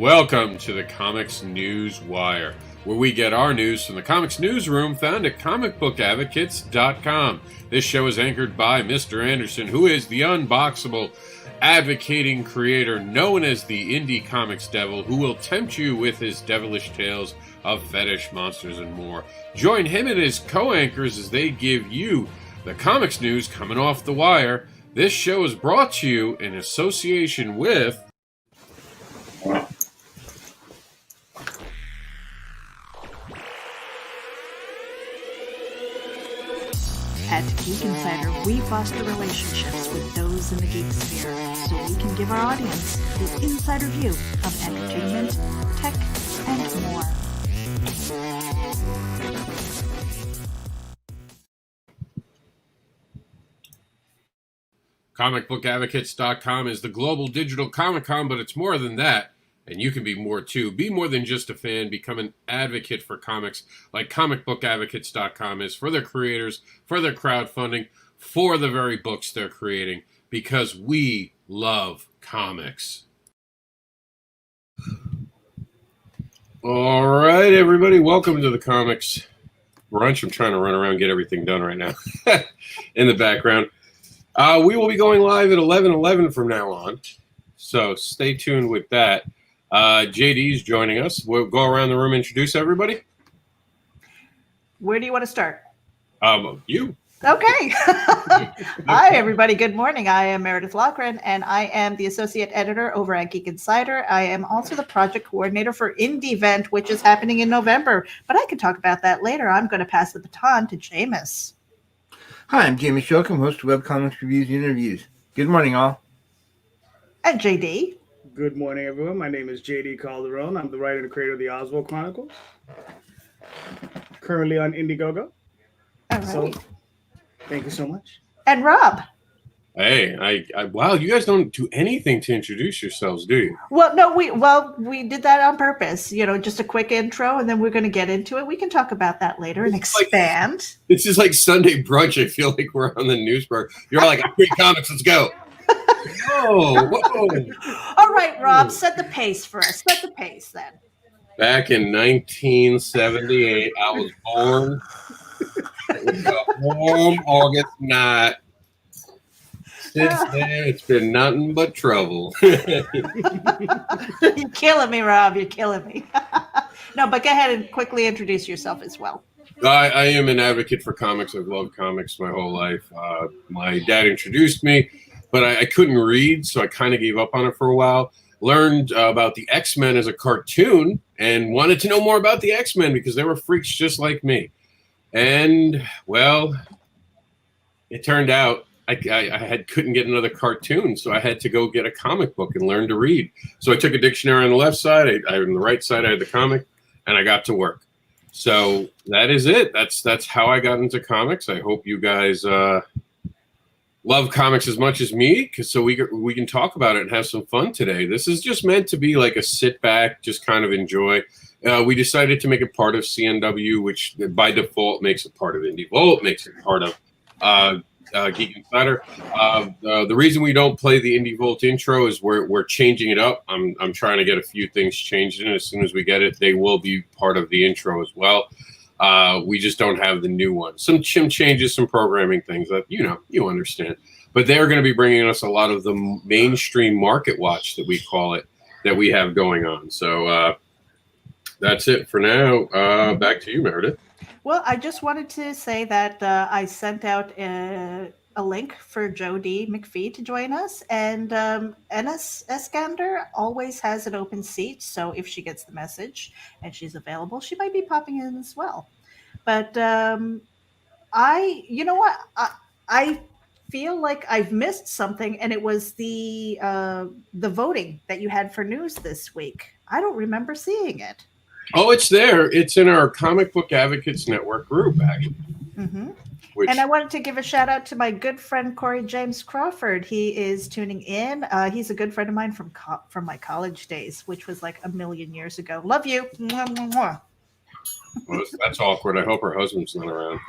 Welcome to the Comics News Wire, where we get our news from the comics newsroom found at comicbookadvocates.com. This show is anchored by Mr. Andersin, who is the unboxable, advocating creator known as the Indie Comics Devil, who will tempt you with his devilish tales of fetish, monsters, and more. Join him and his co-anchors as they give you the comics news coming off the wire. This show is brought to you in association with... At Geek Insider, we foster relationships with those in the geek sphere so we can give our audience the insider view of entertainment, tech, and more. Comicbookadvocates.com is the global digital Comic-Con, but it's more than that. And you can be more too. Be more than just a fan. Become an advocate for comics like comicbookadvocates.com is for their creators, for their crowdfunding, for the very books they're creating, because we love comics. All right, everybody. Welcome to the Comics Brunch. I'm trying to run around and get everything done right now in the background. We will be going live at 11:11 from now on, so stay tuned with that. JD's joining us. We'll go around the room and introduce everybody. Where do you want to start? You. Okay. Hi, everybody. Good morning. I am Meredith Loughran, and I am the associate editor over at Geek Insider. I am also the project coordinator for Indie Event, which is happening in November, but I can talk about that later. I'm going to pass the baton to Jamais. Hi, I'm Jamais Jochim, host of Webcomics Reviews and Interviews. Good morning, all. And JD. Good morning, everyone. My name is JD Calderon. I'm the writer and creator of the Oswald Chronicles. Currently on Indiegogo. All right. So, thank you so much. And Rob. Hey, wow, you guys don't do anything to introduce yourselves, do you? Well, no, we did that on purpose. You know, just a quick intro, and then we're going to get into it. We can talk about that later and expand. This is like Sunday brunch. I feel like we're on the news bar. You're like, I'm great comics. Let's go. Whoa. All right, Rob, set the pace for us. Set the pace then. Back in 1978, I was born. It was a warm August night. Since then, it's been nothing but trouble. You're killing me, Rob. You're killing me. No, but go ahead and quickly introduce yourself as well. I am an advocate for comics. I've loved comics my whole life. My dad introduced me, but I couldn't read, so I kind of gave up on it for a while. Learned about the X-Men as a cartoon and wanted to know more about the X-Men because they were freaks just like me. And, well, it turned out I couldn't get another cartoon, so I had to go get a comic book and learn to read. So I took a dictionary on the left side, on the right side I had the comic, and I got to work. So that is it. That's how I got into comics. I hope you guys love comics as much as me, so we can talk about it and have some fun today. This is just meant to be like a sit back, just kind of enjoy. We decided to make it part of CNW, which by default makes it part of Indie Vault, makes it part of Geek Insider. The reason we don't play the Indie Vault intro is we're changing it up. I'm trying to get a few things changed in. As soon as we get it, they will be part of the intro as well. We just don't have the new one. Some changes, some programming things that, you understand. But they're going to be bringing us a lot of the mainstream market watch that we call it, that we have going on. So that's it for now. Back to you, Meredith. Well, I just wanted to say that I sent out a link for Jodie McFee to join us. And Enes Eskander always has an open seat. So if she gets the message and she's available, she might be popping in as well. But you know what? I feel like I've missed something. And it was the voting that you had for news this week. I don't remember seeing it. Oh, it's there. It's in our Comic Book Advocates Network group, actually. Mm-hmm. And I wanted to give a shout out to my good friend, Corey James Crawford. He is tuning in. He's a good friend of mine from my college days, which was like a million years ago. Love you. Mwah, mwah, mwah. Well, that's awkward. I hope her husband's not around.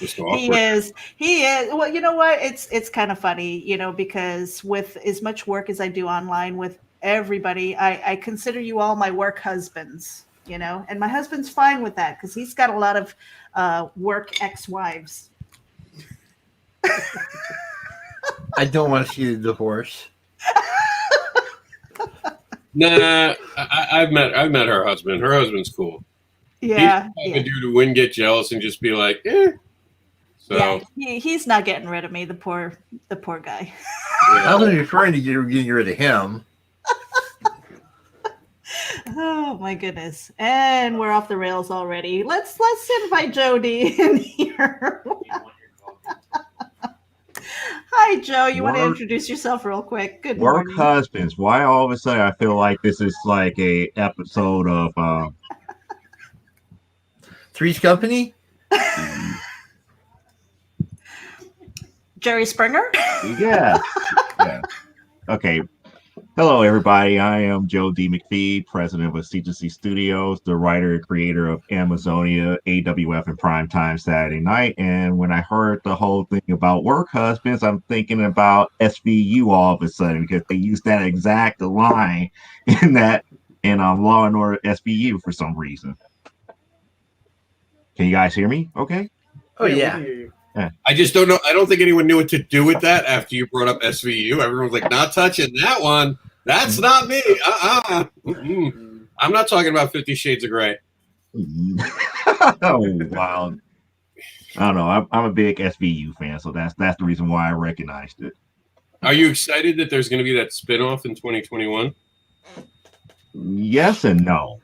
Just He awkward. is. He is. Well, you know what? It's kind of funny, because with as much work as I do online with everybody, I consider you all my work husbands, and my husband's fine with that because he's got a lot of work ex-wives. I don't want to see the divorce. Nah, I've met her husband. Her husband's cool. Yeah. He's a dude who wouldn't get jealous and just be like, eh. So yeah, he's not getting rid of me. The poor guy. I wasn't referring to getting rid of him. Oh my goodness! And we're off the rails already. Let's invite Jody in here. Hi, Joe. You want to introduce yourself real quick? Good Work morning. husbands. Why all of a sudden I feel like this is like a episode of Three's Company? Jerry Springer? yeah. Okay. Hello everybody. I am Joe D. McFee, president of Agency Studios, the writer and creator of Amazonia, AWF, and Primetime Saturday Night. And when I heard the whole thing about work husbands, I'm thinking about SVU all of a sudden because they used that exact line in Law and Order SVU for some reason. Can you guys hear me? Okay. Oh, we yeah. can hear you. I just don't know. I don't think anyone knew what to do with that after you brought up SVU. Everyone's like, not touching that one. That's not me. I'm not talking about 50 Shades of Grey. Oh, wow. I don't know. I'm a big SVU fan, so that's the reason why I recognized it. Are you excited that there's going to be that spinoff in 2021? Yes and no.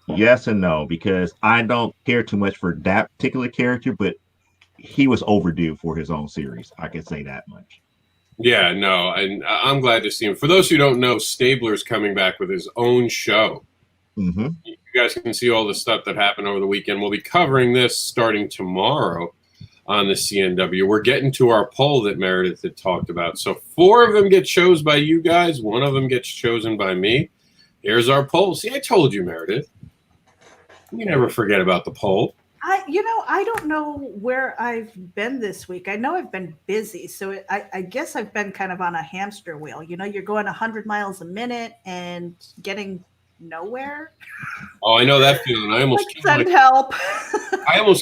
Yes and no, because I don't care too much for that particular character, but he was overdue for his own series. I can say that much. Yeah, no, and I'm glad to see him. For those who don't know, Stabler's coming back with his own show. Mm-hmm. You guys can see all the stuff that happened over the weekend. We'll be covering this starting tomorrow on the CNW. We're getting to our poll that Meredith had talked about. So 4 of them get chosen by you guys. 1 of them gets chosen by me. Here's our poll. See, I told you, Meredith. You never forget about the poll. I don't know where I've been this week. I know I've been busy, so I guess I've been kind of on a hamster wheel. You're going 100 miles a minute and getting nowhere. Oh, I know that feeling. I almost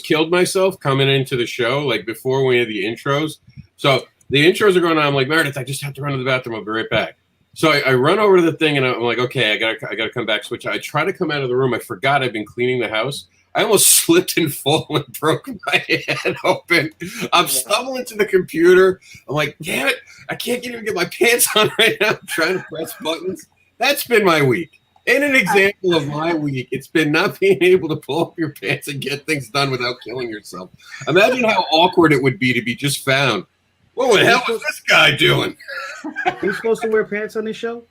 killed myself coming into the show, like before we had the intros. So the intros are going on. I'm like, Meredith, I just have to run to the bathroom. I'll be right back. So I run over to the thing and I'm like, okay, I gotta come back. Switch. I try to come out of the room. I forgot I've been cleaning the house. I almost slipped and fell and broke my head open. I'm stumbling to the computer. I'm like, damn it, I can't even get my pants on right now. I'm trying to press buttons. That's been my week. In an example of my week, it's been not being able to pull up your pants and get things done without killing yourself. Imagine how awkward it would be to be just found. What the hell is this guy doing? Are you supposed to wear pants on this show?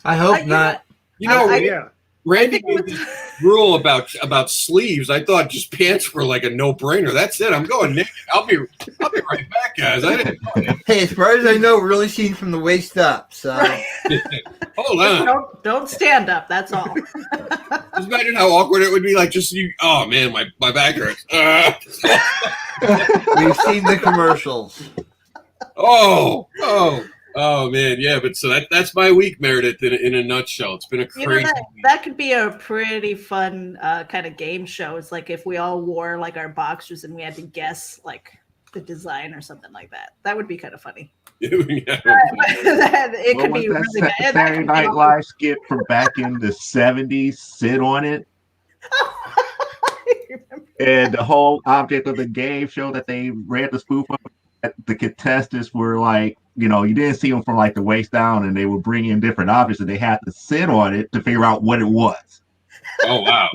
I hope not. Yeah. Randy made this rule about sleeves. I thought just pants were like a no-brainer. That's it. I'm going naked. I'll be right back, guys. I didn't know it. Hey, as far as I know, we're only seen from the waist up. So Hold on. Don't stand up. That's all. Just imagine how awkward it would be. Like just you. Oh man, my back hurts. we've seen the commercials. Oh man, yeah. But so that's my week, Meredith, in a nutshell. It's been a crazy week. That could be a pretty fun kind of game show. It's like if we all wore like our boxers and we had to guess like the design or something like that. That would be kind of funny. Yeah. It could be really bad. Saturday Night Live skit from back in the 70s. Sit on it. And the whole object of the game show that they read the spoof of, the contestants were like, you didn't see them from like the waist down, and they would bring in different objects and they had to sit on it to figure out what it was. Oh, wow.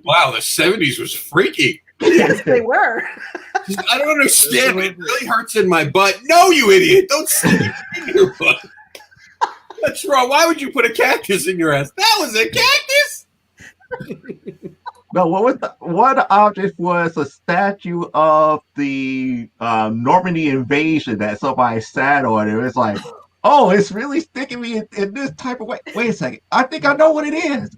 Wow, the 70s was freaky. Yes, they were. I don't understand. It really hurts in my butt. No, you idiot. Don't stick it in your butt. What's wrong? Why would you put a cactus in your ass? That was a cactus? No, what object was a statue of the Normandy invasion that somebody sat on? It was like, oh, it's really sticking me in this type of way. Wait a second. I think I know what it is.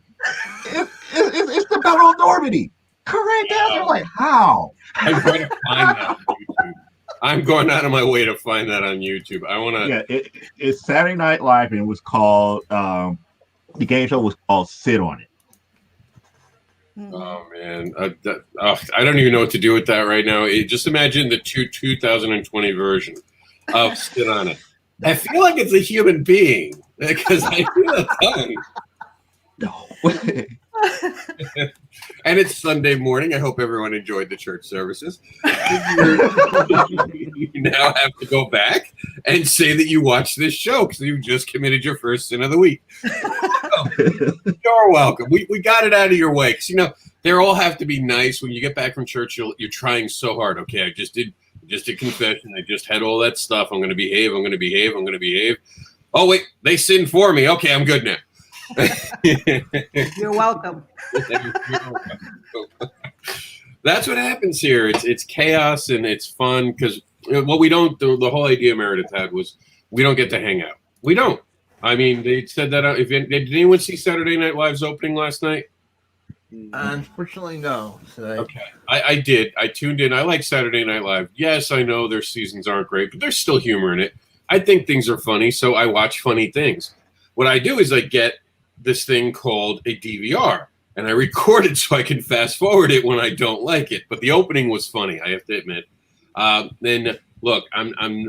It's the Battle of Normandy. Correct answer. Like, how? I'm going to find that on YouTube. I'm going out of my way to find that on YouTube. I want to. Yeah, it's Saturday Night Live, and it was called, the game show was called Sit On It. Oh man, I don't even know what to do with that right now. Just imagine the 2020 version of Sit On It. I feel like it's a human being because I feel a tongue. No. And it's Sunday morning. I hope everyone enjoyed the church services. You now have to go back and say that you watched this show because you just committed your first sin of the week. You're welcome. We got it out of your way because they all have to be nice. When you get back from church, you're trying so hard. Okay, I just did confession. I just had all that stuff. I'm going to behave. I'm going to behave. I'm going to behave. Oh wait, they sinned for me. Okay, I'm good now. You're welcome. That's what happens here. It's chaos and it's fun because what we don't do. The whole idea Meredith had was we don't get to hang out. We don't. I mean, they said that. Did anyone see Saturday Night Live's opening last night? Unfortunately, no. So Okay, I did. I tuned in. I like Saturday Night Live. Yes, I know their seasons aren't great, but there's still humor in it. I think things are funny, so I watch funny things. What I do is I get this thing called a DVR, and I record it so I can fast forward it when I don't like it. But the opening was funny, I have to admit. Then look,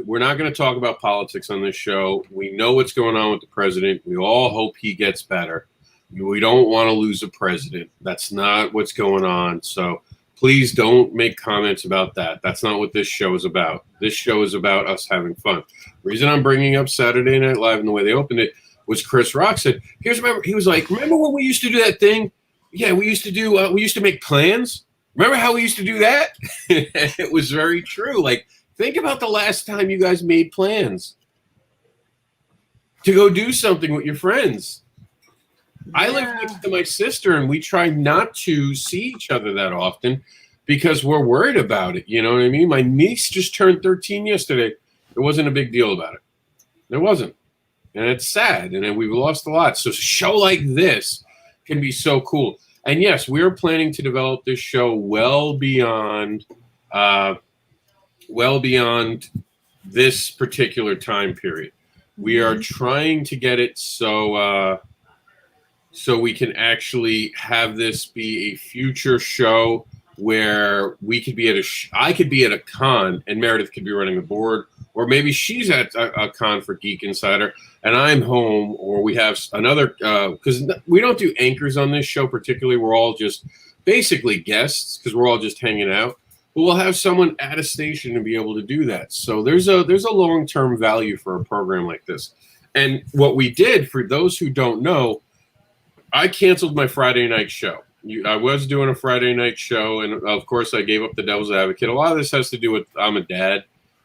we're not going to talk about politics on this show. We know what's going on with the president. We all hope he gets better. We don't want to lose a president. That's not what's going on. So please don't make comments about that. That's not what this show is about. This show is about us having fun. The reason I'm bringing up Saturday Night Live and the way they opened it was Chris Rock said, he was like, remember when we used to do that thing? Yeah, we used to make plans. Remember how we used to do that? It was very true. Like, think about the last time you guys made plans to go do something with your friends. I live next to my sister, and we try not to see each other that often because we're worried about it. You know what I mean? My niece just turned 13 yesterday. There wasn't a big deal about it. There wasn't. And it's sad, and we've lost a lot. So a show like this can be so cool. And yes, we're planning to develop this show well beyond this particular time period. We are trying to get it so we can actually have this be a future show where we could be I could be at a con and Meredith could be running the board, or maybe she's at a con for Geek Insider and I'm home, or we have another, because we don't do anchors on this show particularly. We're all just basically guests because we're all just hanging out. But we'll have someone at a station to be able to do that. So there's a long-term value for a program like this. And what we did, for those who don't know, I canceled my Friday night show. I was doing a Friday night show, and of course I gave up the Devil's Advocate. A lot of this has to do with I'm a dad,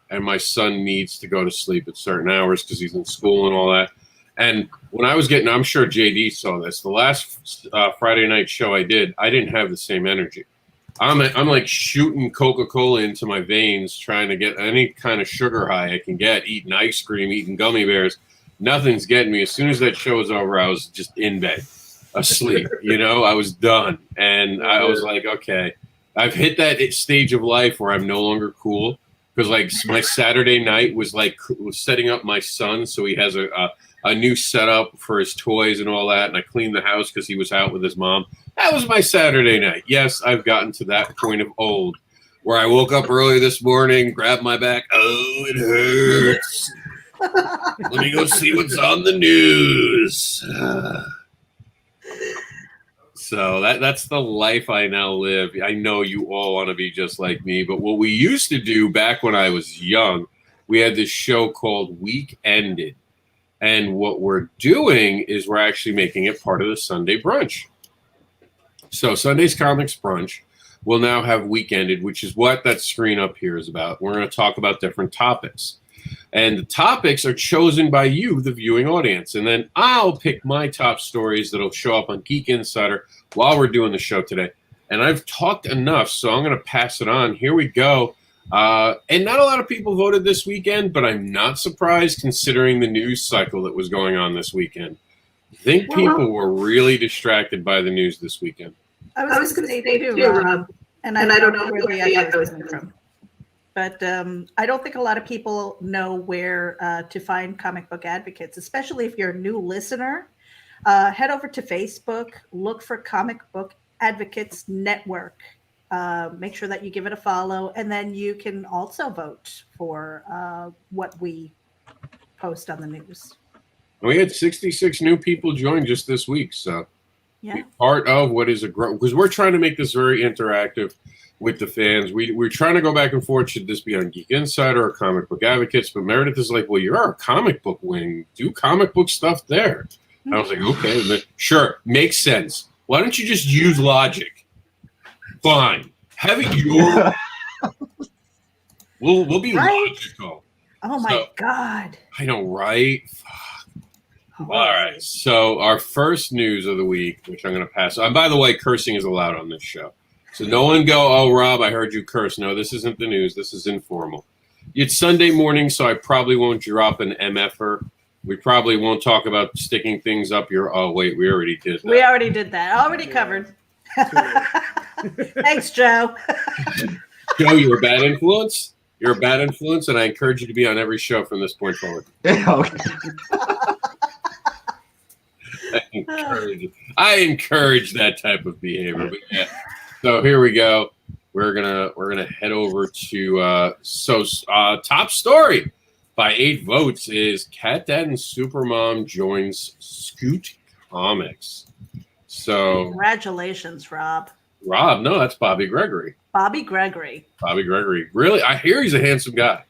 and my son needs to go to sleep at certain hours because he's in school and all that. And when I was I'm sure JD saw this, the last Friday night show I didn't have the same energy. I'm like shooting Coca-Cola into my veins, trying to get any kind of sugar high I can get, eating ice cream, eating gummy bears. Nothing's getting me. As soon as that show was over, I was just in bed, asleep. I was done. And I was like, okay, I've hit that stage of life where I'm no longer cool. Because like my Saturday night was setting up my son, so he has a new setup for his toys and all that. And I cleaned the house because he was out with his mom. That was my Saturday night. Yes, I've gotten to that point of old where I woke up early this morning, grabbed my back. Oh, it hurts. Let me go see what's on the news. So that's the life I now live. I know you all want to be just like me, but what we used to do back when I was young, we had this show called Week Ended. And what we're doing is we're actually making it part of the Sunday Brunch. So Sunday's Comics Brunch will now have Week Ended, which is what that screen up here is about. We're going to talk about different topics. And the topics are chosen by you, the viewing audience. And then I'll pick my top stories that'll show up on Geek Insider while we're doing the show today. And I've talked enough, so I'm going to pass it on. Here we go. And not a lot of people voted this weekend, but I'm not surprised considering the news cycle that was going on this weekend. I think people were really distracted by the news this weekend. I was going to say too, Rob, and I don't know where the echo is coming from. But I don't think a lot of people know where to find comic book advocates, especially if you're a new listener. Head over to Facebook, look for Comic Book Advocates Network. Make sure that you give it a follow, and then you can also vote for what we post on the news. We had 66 new people join just this week, so Yeah. be part of what is a growth, because we're trying to make this very interactive with the fans. We're trying to go back and forth. Should this be on Geek Insider or Comic Book Advocates? But Meredith is like, well, you're our comic book wing. Do comic book stuff there. I was like, okay, sure, makes sense. Why don't you just use logic? Fine. Have it your We'll be Right? logical. Oh my God. I know, right? All right. So our first news of the week, which I'm going to pass on. By the way, cursing is allowed on this show. So no one go, oh, Rob, I heard you curse. No, this isn't the news. This is informal. It's Sunday morning, so I probably won't drop an MFer. We probably won't talk about sticking things up your. Oh, wait, we already did that. We already did that. Already covered. Thanks, Joe. Joe, you're a bad influence. You're a bad influence, and I encourage you to be on every show from this point forward. Okay. I encourage that type of behavior. But yeah. So here we go. We're gonna head over to top story by 8 votes is Cat Dad and Supermom joins Scoot Comics. So Congratulations, Rob. Rob, no, that's Bobby Gregory. Bobby Gregory. Bobby Gregory. Really, I hear he's a handsome guy.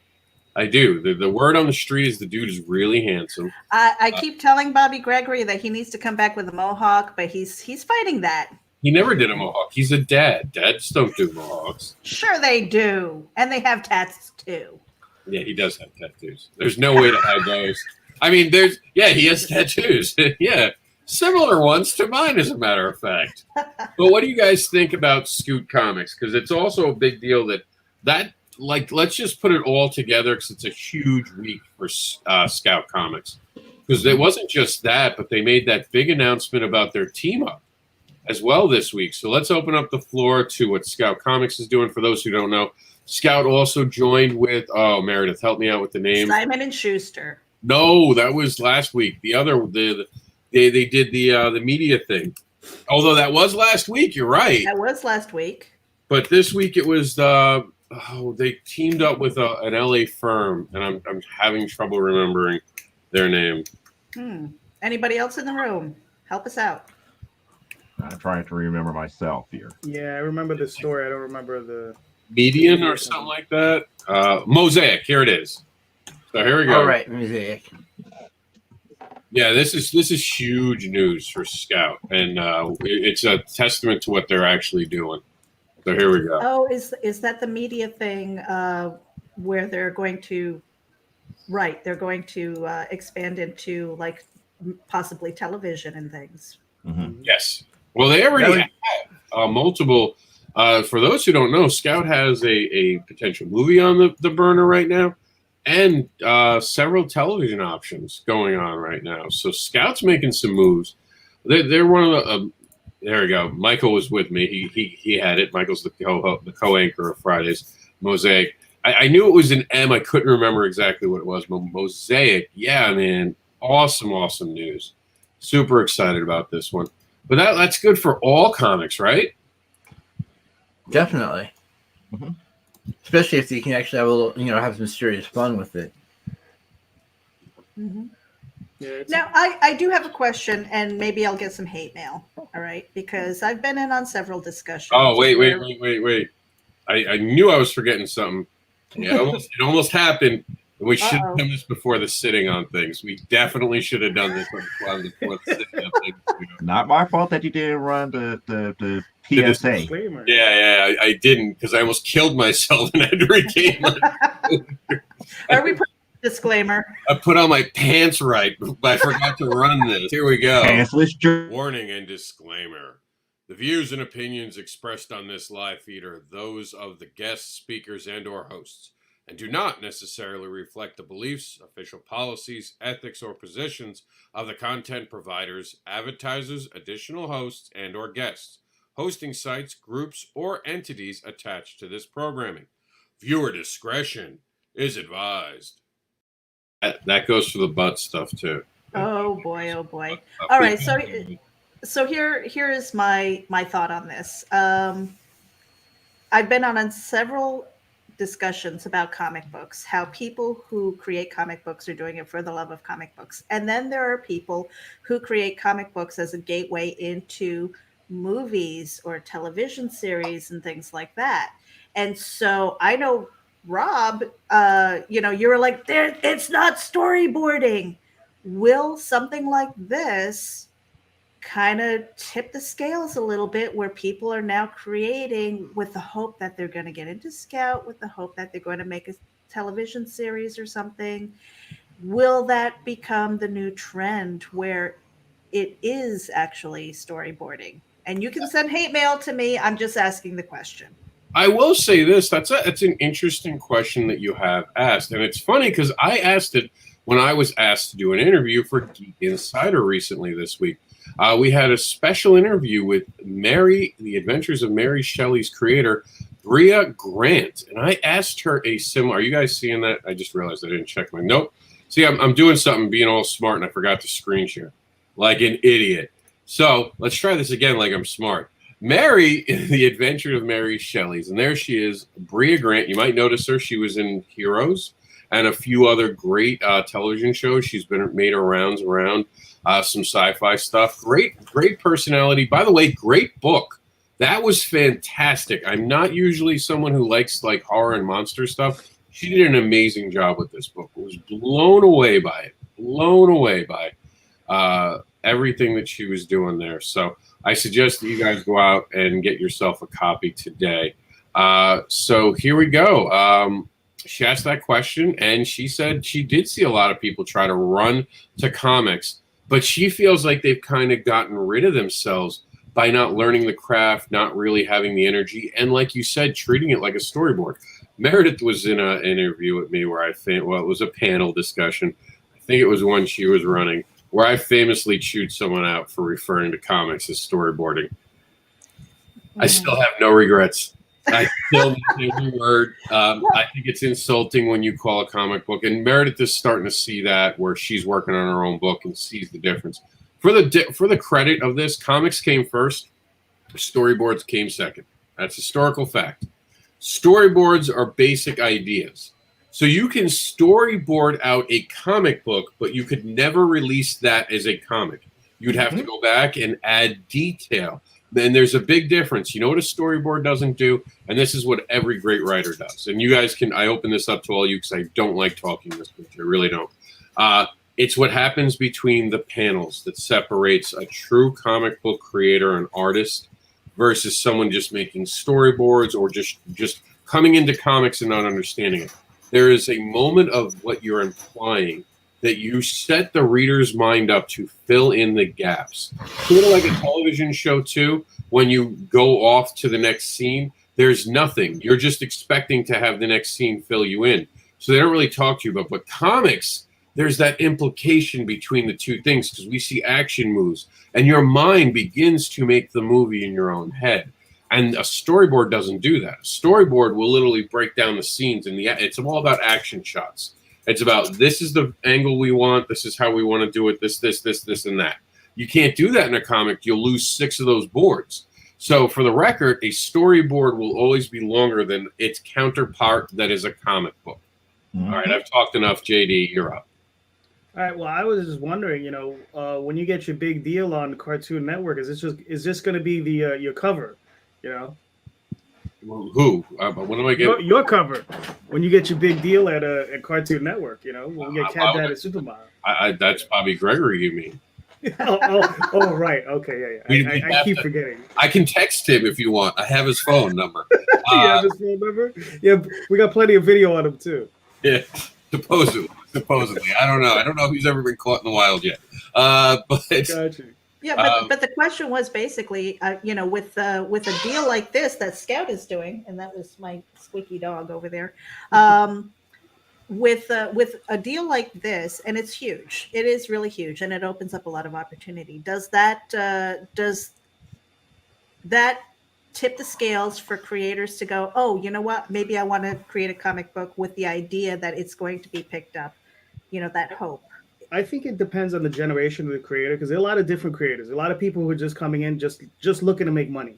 I do. The word on the street is the dude is really handsome. I keep telling Bobby Gregory that he needs to come back with a mohawk, but he's fighting that. He never did a mohawk. He's a dad. Dads don't do mohawks. Sure they do. And they have tats too. Yeah, he does have tattoos. There's no way to hide those. I mean, he has tattoos. Yeah, similar ones to mine, as a matter of fact. But what do you guys think about Scoot Comics? Because it's also a big deal that let's just put it all together, because it's a huge week for Scout Comics. Because it wasn't just that, but they made that big announcement about their team up as well this week. So let's open up the floor to what Scout Comics is doing. For those who don't know, Scout also joined with, Meredith, help me out with the name. Simon and Schuster. No, that was last week. They did the media thing. Although that was last week, you're right. That was last week. But this week it was they teamed up with an LA firm, and I'm having trouble remembering their name. Anybody else in the room? Help us out. I'm trying to remember myself here. Yeah, I remember the story. I don't remember the Median or something like that. Mosaic. Here it is. So here we go. All right, Mosaic. Yeah, this is huge news for Scout, and it's a testament to what they're actually doing. So here we go. Oh, is that the media thing where they're going to expand into like possibly television and things? Mm-hmm. Yes. Well, they already have multiple. For those who don't know, Scout has a potential movie on the burner right now, and several television options going on right now. So Scout's making some moves. They're one of the. There we go. Michael was with me. He had it. Michael's the co-anchor of Fridays. Mosaic. I knew it was an M. I couldn't remember exactly what it was. But Mosaic. Yeah, man. Awesome news. Super excited about this one. But that's good for all comics, right? Definitely. Mm-hmm. Especially if you can actually have a little, have some serious fun with it. Mm-hmm. Yeah, Now, I do have a question, and maybe I'll get some hate mail. All right, because I've been in on several discussions. Oh, wait. I knew I was forgetting something. Yeah, it almost happened. We should have done this before the sitting on things. We definitely should have done this before the sitting on things. Not my fault that you didn't run the PSA. disclaimer. Yeah, I didn't, because I almost killed myself and had to regain my. Are we putting a disclaimer? I put on my pants right, but I forgot to run this. Here we go. Pantsless Warning and disclaimer. The views and opinions expressed on this live feed are those of the guests, speakers, and or hosts, and do not necessarily reflect the beliefs, official policies, ethics, or positions of the content providers, advertisers, additional hosts, and or guests. hosting sites, groups, or entities attached to this programming. Viewer discretion is advised. That goes for the butt stuff too. Oh boy, oh boy. All right, so here is my thought on this. I've been on several discussions about comic books, how people who create comic books are doing it for the love of comic books. And then there are people who create comic books as a gateway into movies or television series and things like that. And so I know, Rob, you were like, it's not storyboarding. Will something like this kind of tip the scales a little bit, where people are now creating with the hope that they're going to get into Scout, with the hope that they're going to make a television series or something? Will that become the new trend where it is actually storyboarding? And you can send hate mail to me. I'm just asking the question. I will say this. That's an interesting question that you have asked. And it's funny because I asked it when I was asked to do an interview for Geek Insider recently this week. We had a special interview with The Adventures of Mary Shelley's creator, Brea Grant. And I asked her a similar, are you guys seeing that? I just realized I didn't check my note. See, I'm doing something, being all smart, and I forgot to screen share. Like an idiot. So let's try this again like I'm smart. Mary, The Adventures of Mary Shelley's. And there she is, Brea Grant. You might notice her. She was in Heroes and a few other great television shows. She's made her rounds around some sci-fi stuff. Great personality. By the way, great book. That was fantastic. I'm not usually someone who likes like horror and monster stuff. She did an amazing job with this book. I was blown away by it. Blown away by everything that she was doing there. So I suggest that you guys go out and get yourself a copy today. So here we go. She asked that question, and she said she did see a lot of people try to run to comics, but she feels like they've kind of gotten rid of themselves by not learning the craft, not really having the energy, and like you said, treating it like a storyboard. Meredith was in an interview with me where it was a panel discussion. I think it was one she was running, where I famously chewed someone out for referring to comics as storyboarding. I still have no regrets. I still need every word. I think it's insulting when you call a comic book, and Meredith is starting to see that, where she's working on her own book and sees the difference. For the credit of this, comics came first, storyboards came second. That's historical fact. Storyboards are basic ideas. So you can storyboard out a comic book, but you could never release that as a comic. You'd have to go back and add detail. Then there's a big difference. You know what a storyboard doesn't do? And this is what every great writer does. And you guys I open this up to all you because I don't like talking this much. I really don't. It's what happens between the panels that separates a true comic book creator and artist versus someone just making storyboards or just coming into comics and not understanding it. There is a moment of what you're implying that you set the reader's mind up to fill in the gaps. Sort of like a television show, too, when you go off to the next scene, there's nothing. You're just expecting to have the next scene fill you in. So they don't really talk to you about. But comics, there's that implication between the two things because we see action moves. And your mind begins to make the movie in your own head. And a storyboard doesn't do that. A storyboard will literally break down the scenes. And it's all about action shots. It's about, this is the angle we want. This is how we want to do it. This, and that. You can't do that in a comic. You'll lose 6 of those boards. So for the record, a storyboard will always be longer than its counterpart that is a comic book. Mm-hmm. All right, I've talked enough. JD, you're up. All right. Well, I was just wondering, when you get your big deal on Cartoon Network, is this going to be the your cover? Who? What am I getting? Your cover when you get your big deal at Cartoon Network. When we get Cat Dad at Supermodel. That's Bobby Gregory, you mean? oh, right. Okay, yeah. I keep forgetting. I can text him if you want. I have his phone number. You have his phone number? Yeah, we got plenty of video on him too. Yeah, supposedly. I don't know. I don't know if he's ever been caught in the wild yet. But gotcha. Yeah, but the question was basically, with a deal like this that Scout is doing, and that was my squeaky dog over there, with a deal like this, and it's huge. It is really huge, and it opens up a lot of opportunity. Does that tip the scales for creators to go, oh, you know what? Maybe I want to create a comic book with the idea that it's going to be picked up. That hope. I think it depends on the generation of the creator because there are a lot of different creators. A lot of people who are just coming in just looking to make money,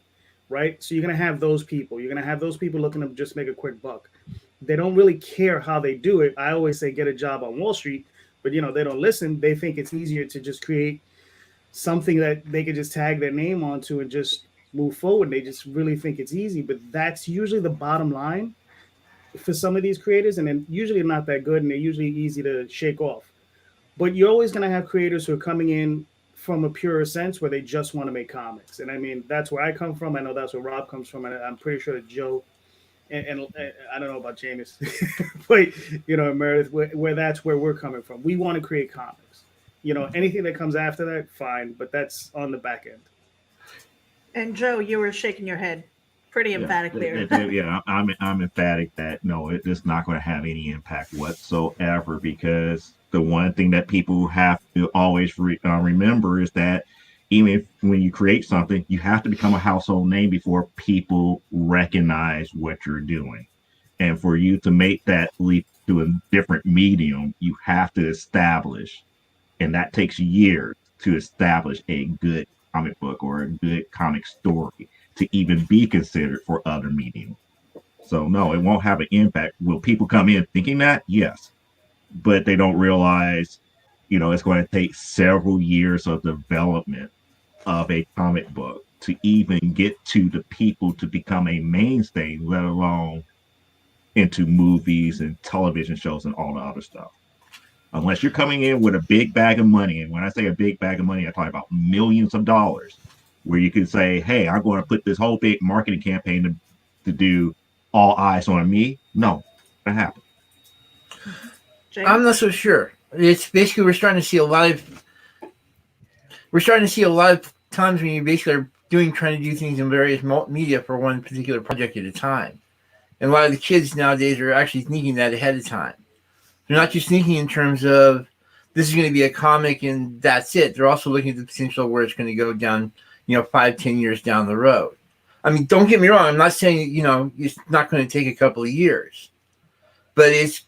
right? So you're gonna have those people. You're gonna have those people looking to just make a quick buck. They don't really care how they do it. I always say get a job on Wall Street, but they don't listen. They think it's easier to just create something that they could just tag their name onto and just move forward. They just really think it's easy, but that's usually the bottom line for some of these creators, and then usually not that good, and they're usually easy to shake off. But you're always going to have creators who are coming in from a purer sense where they just want to make comics. And I mean, that's where I come from. I know that's where Rob comes from. And I'm pretty sure that Joe and I don't know about James, but, Meredith, where that's where we're coming from. We want to create comics. Anything that comes after that, fine. But that's on the back end. And Joe, you were shaking your head pretty emphatically. Yeah, I'm emphatic that no, it's not going to have any impact whatsoever because the one thing that people have to always remember is that even when you create something, you have to become a household name before people recognize what you're doing. And for you to make that leap to a different medium, you have to establish, and that takes years to establish a good comic book or a good comic story to even be considered for other mediums. So no, it won't have an impact. Will people come in thinking that? Yes. But they don't realize, it's going to take several years of development of a comic book to even get to the people to become a mainstay, let alone into movies and television shows and all the other stuff. Unless you're coming in with a big bag of money, and when I say a big bag of money, I talk about millions of dollars, where you can say, hey, I'm going to put this whole big marketing campaign to do all eyes on me. No, that happen. James? I'm not so sure. It's basically we're starting to see a lot of times when you basically are trying to do things in various media for one particular project at a time. And a lot of the kids nowadays are actually thinking that ahead of time. They're not just thinking in terms of this is going to be a comic and that's it. They're also looking at the potential where it's going to go down, 5-10 years down the road. I mean, don't get me wrong. I'm not saying, it's not going to take a couple of years, but that's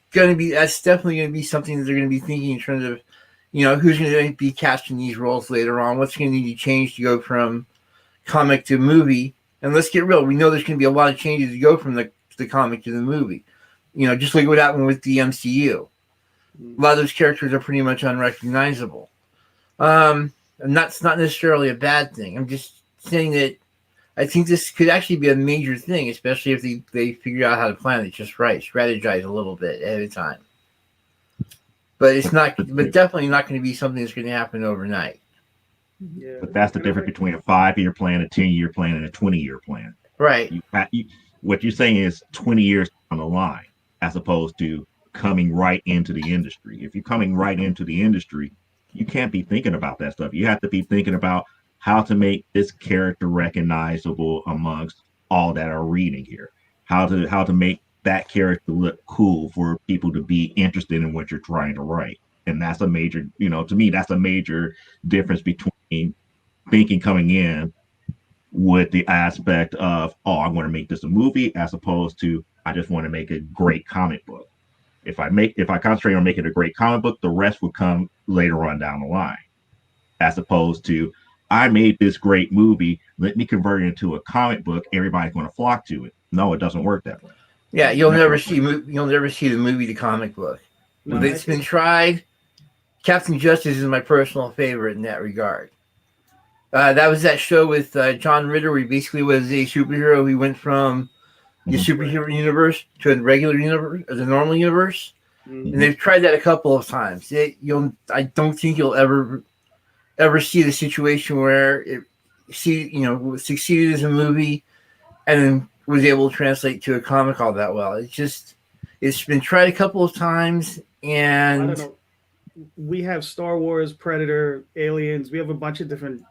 definitely going to be something that they're going to be thinking in terms of, who's going to be casting these roles later on. What's going to need to change to go from comic to movie? And let's get real. We know there's going to be a lot of changes to go from the comic to the movie. Just like what happened with the MCU. A lot of those characters are pretty much unrecognizable. And that's not necessarily a bad thing. I'm just saying that I think this could actually be a major thing, especially if they figure out how to plan it just right, strategize a little bit ahead of time. But but definitely not going to be something that's going to happen overnight. Yeah. But that's the difference between a 5-year plan, a 10-year plan, and a 20-year plan. Right. What you're saying is 20 years on the line, as opposed to coming right into the industry. If you're coming right into the industry, you can't be thinking about that stuff. You have to be thinking about how to make this character recognizable amongst all that are reading here. How to make that character look cool for people to be interested in what you're trying to write. And that's a major, to me, that's a major difference between thinking coming in with the aspect of, oh, I'm going to make this a movie, as opposed to I just want to make a great comic book. If I concentrate on making a great comic book, the rest will come later on down the line. As opposed to, I made this great movie, let me convert it into a comic book, everybody's going to flock to it. No, it doesn't work that way. Yeah, you'll never see the movie to comic book. No, It's been tried. Captain Justice is my personal favorite in that regard. That was that show with John Ritter, where he basically was a superhero. He went from the superhero universe to a regular universe, the normal universe, and they've tried that a couple of times. I don't think you'll ever see the situation where it succeeded as a movie and then was able to translate to a comic all that well. It's been tried a couple of times, and I don't know. We have Star Wars, Predator, Aliens. We have a bunch of different,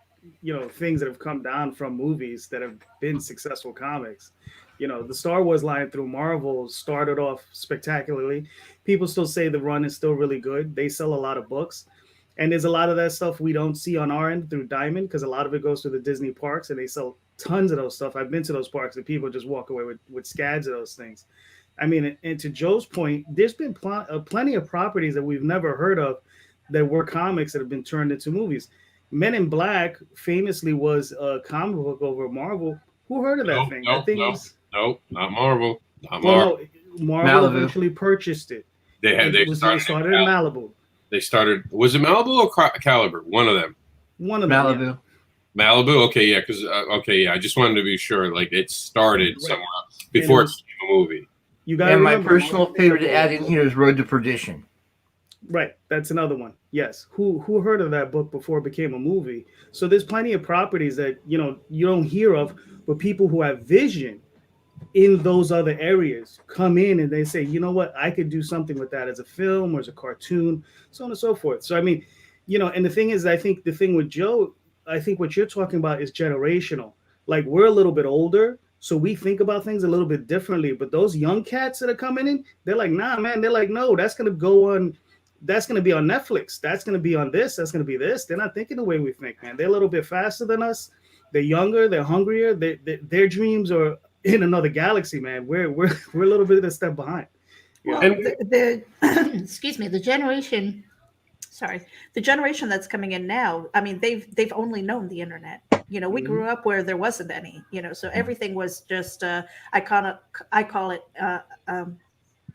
things that have come down from movies that have been successful comics. The Star Wars line through Marvel started off spectacularly. People still say the run is still really good. They sell a lot of books. And there's a lot of that stuff we don't see on our end through Diamond, because a lot of it goes to the Disney parks and they sell tons of those stuff. I've been to those parks and people just walk away with scads of those things. I mean, and to Joe's point, there's been plenty of properties that we've never heard of that were comics that have been turned into movies. Men in Black famously was a comic book over Marvel. Who heard of that thing? No, that thing no, not Marvel. Not well, Marvel. no, Marvel Malibu. eventually purchased it. They started in Malibu. They started. Was it Malibu or Caliber? One of them. One of them. Malibu. Yeah. Malibu. Okay, yeah. Because I just wanted to be sure. Like it started Right. somewhere before it became a movie. You got And my personal favorite to add in here is Road to Perdition. Right, that's another one. Yes, who heard of that book before it became a movie? So there's plenty of properties that you don't hear of, but people who have vision in those other areas come in and they say, you know what, I could do something with that as a film or as a cartoon, so on and so forth. So I mean, and the thing is, I think the thing with Joe, I think what you're talking about is generational. Like we're a little bit older, so we think about things a little bit differently. But those young cats that are coming in, they're like, nah, man. They're like, no, that's gonna go on. That's gonna be on Netflix. That's gonna be on this. That's gonna be this. They're not thinking the way we think, man. They're a little bit faster than us. They're younger. They're hungrier. Their dreams are in another galaxy, man. We're a little bit of a step behind. Well, excuse me, the generation that's coming in now, I mean, they've only known the internet. We grew up where there wasn't any, so everything was just I call it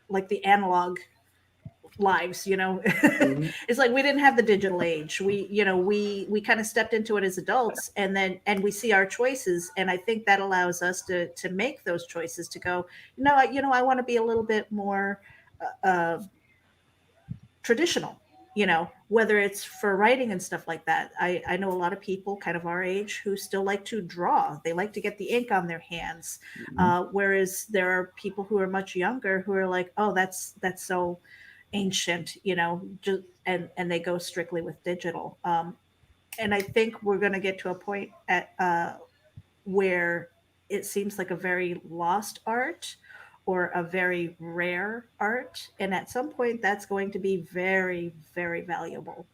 like the analog lives. It's like we didn't have the digital age. We kind of stepped into it as adults, and we see our choices, and I think that allows us to make those choices to go, I want to be a little bit more traditional, whether it's for writing and stuff like that. I know a lot of people kind of our age who still like to draw. They like to get the ink on their hands. Whereas there are people who are much younger who are like, oh, that's so ancient, and they go strictly with digital. And I think we're going to get to a point at where it seems like a very lost art or a very rare art. And at some point that's going to be very, very valuable.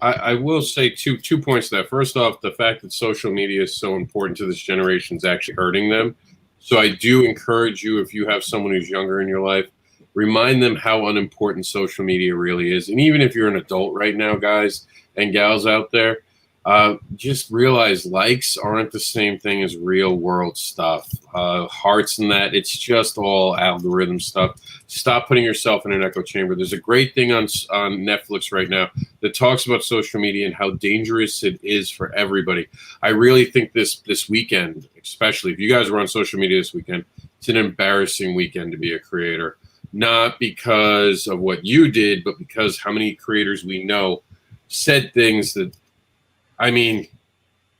I will say two points to that. First off, the fact that social media is so important to this generation is actually hurting them. So I do encourage you, if you have someone who's younger in your life, remind them how unimportant social media really is. And even if you're an adult right now, guys and gals out there, just realize likes aren't the same thing as real world stuff. Hearts and that, it's just all algorithm stuff. Stop putting yourself in an echo chamber. There's a great thing on Netflix right now that talks about social media and how dangerous it is for everybody. I really think this weekend, especially if you guys were on social media this weekend, it's an embarrassing weekend to be a creator. Not because of what you did, but because how many creators we know said things that, I mean,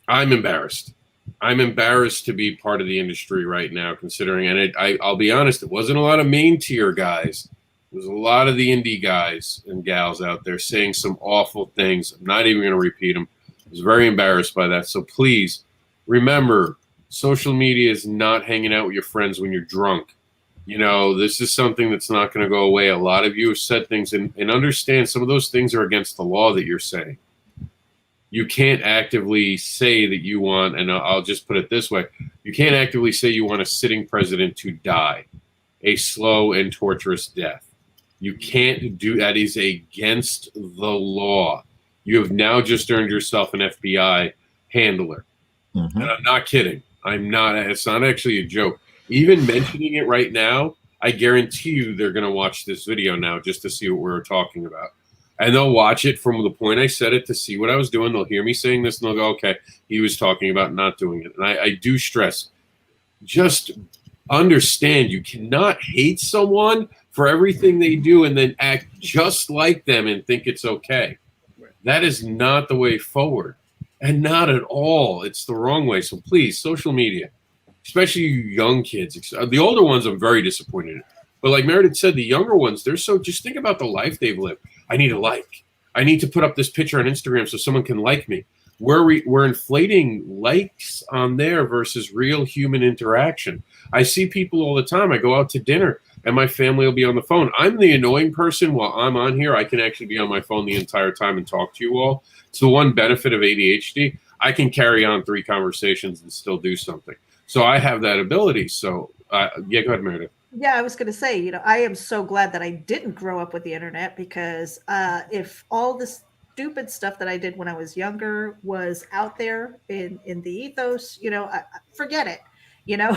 I'm embarrassed. I'm embarrassed to be part of the industry right now, considering, and I'll be honest, it wasn't a lot of main tier guys. It was a lot of the indie guys and gals out there saying some awful things. I'm not even going to repeat them. I was very embarrassed by that. So please remember, social media is not hanging out with your friends when you're drunk. This is something that's not going to go away. A lot of you have said things and understand some of those things are against the law that you're saying. You can't actively say that you want, and I'll just put it this way, you can't actively say you want a sitting president to die a slow and torturous death. You can't do that. Is against the law. You have now just earned yourself an FBI handler. Mm-hmm. And I'm not kidding. It's not actually a joke. Even mentioning it right now, I guarantee you they're going to watch this video now just to see what we're talking about. And they'll watch it from the point I said it to see what I was doing. They'll hear me saying this and they'll go, okay, he was talking about not doing it. And I do stress, just understand you cannot hate someone for everything they do and then act just like them and think it's okay. That is not the way forward. And not at all. It's the wrong way. So please, social media, especially you young kids. The older ones I'm very disappointed in. But like Meredith said, the younger ones, they're so, just think about the life they've lived. I need a like. I need to put up this picture on Instagram so someone can like me. We're inflating likes on there versus real human interaction. I see people all the time. I go out to dinner and my family will be on the phone. I'm the annoying person while I'm on here. I can actually be on my phone the entire time and talk to you all. It's the one benefit of ADHD. I can carry on 3 conversations and still do something. So I have that ability. So yeah, go ahead, Meredith. Yeah, I was going to say, you know, I am so glad that I didn't grow up with the internet, because if all the stupid stuff that I did when I was younger was out there in the ethos, you know, forget it, you know.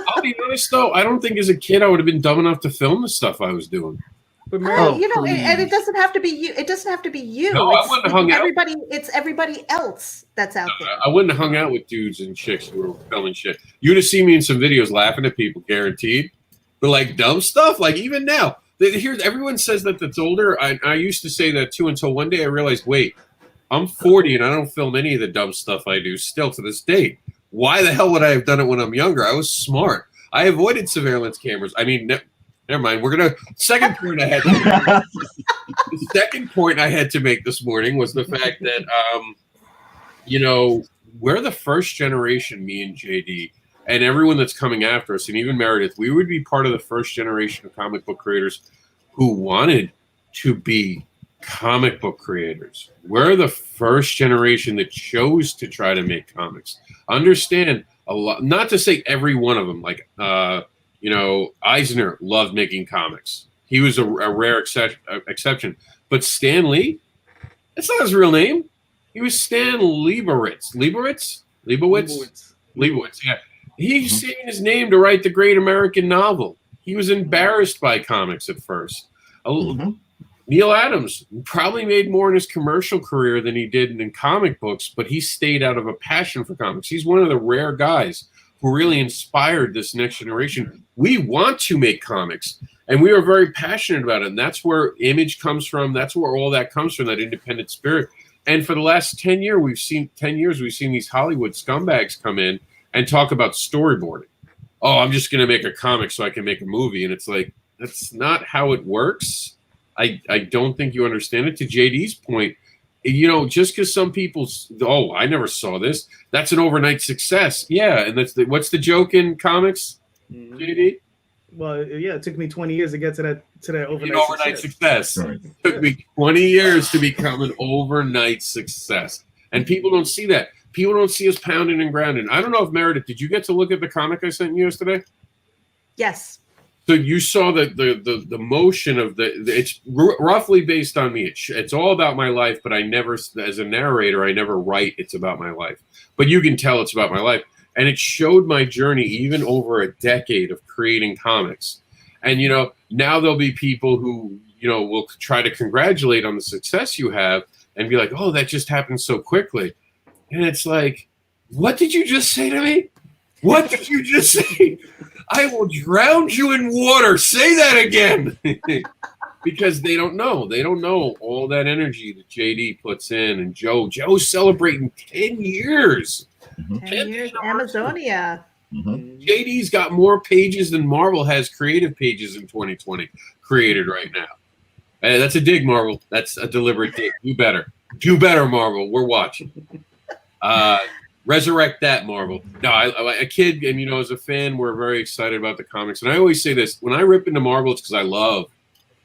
I'll be honest though, I don't think as a kid I would have been dumb enough to film the stuff I was doing. But You know, and it doesn't have to be you. It doesn't have to be you. No, I wouldn't have hung out. It's everybody else that's out there. I wouldn't have hung out with dudes and chicks who were filming shit. You'd have seen me in some videos laughing at people, guaranteed. But like dumb stuff, like even now, here's everyone says that that's older. I used to say that too until one day I realized, wait, I'm 40 and I don't film any of the dumb stuff I do still to this day. Why the hell would I have done it when I'm younger? I was smart. I avoided surveillance cameras. I mean, never mind. We're gonna second point I had. The second point I had to make this morning was the fact that, you know, we're the first generation, me and JD. And everyone that's coming after us, and even Meredith, we would be part of the first generation of comic book creators who wanted to be comic book creators. We're the first generation that chose to try to make comics. Understand a lot, not to say every one of them, like, you know, Eisner loved making comics. He was a rare exception. But Stan Lee, that's not his real name. He was Stan Leibowitz. Leibowitz, yeah. He's saving his name to write the great American novel. He was embarrassed by comics at first. Neil Adams probably made more in his commercial career than he did in comic books, but he stayed out of a passion for comics. He's one of the rare guys who really inspired this next generation. We want to make comics, and we are very passionate about it, and that's where Image comes from. That's where all that comes from, that independent spirit. And for the last 10 years, we've seen these Hollywood scumbags come in and talk about storyboarding. Oh, I'm just going to make a comic so I can make a movie. And it's like, that's not how it works. I don't think you understand it. To JD's point, you know, just because some people, oh, I never saw this, that's an overnight success. Yeah, and what's the joke in comics, JD? Well, yeah, it took me 20 years to get to that overnight success. Right. It took me 20 years to become an overnight success. And people don't see that. People don't see us pounding and grounding. I don't know if Meredith, did you get to look at the comic I sent you yesterday? Yes. So you saw the motion of it's roughly based on me. It's all about my life, but I never, as a narrator, I never write it's about my life. But you can tell it's about my life. And it showed my journey even over a decade of creating comics. And, you know, now there'll be people who, you know, will try to congratulate on the success you have and be like, oh, that just happened so quickly. And it's like, what did you just say to me? What did you just say? I will drown you in water. Say that again. Because they don't know. They don't know all that energy that JD puts in. And Joe's celebrating 10 years. 10 years, Amazonia. JD's got more pages than Marvel has creative pages in 2020 created right now. Hey, that's a dig, Marvel. That's a deliberate dig. Do better. Do better, Marvel. We're watching. Resurrect that, Marvel. No, a kid, and you know, as a fan, we're very excited about the comics. And I always say this: when I rip into Marvel, it's because I love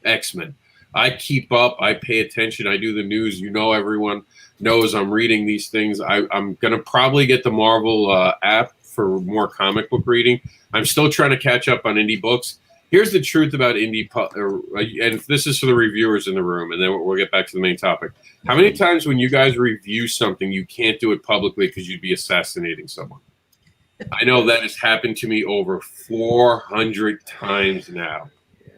X-Men. I keep up. I pay attention. I do the news. You know, everyone knows I'm reading these things. I'm gonna probably get the Marvel app for more comic book reading. I'm still trying to catch up on indie books. Here's the truth about indie, and this is for the reviewers in the room, and then we'll get back to the main topic. How many times when you guys review something, you can't do it publicly because you'd be assassinating someone? I know that has happened to me over 400 times now.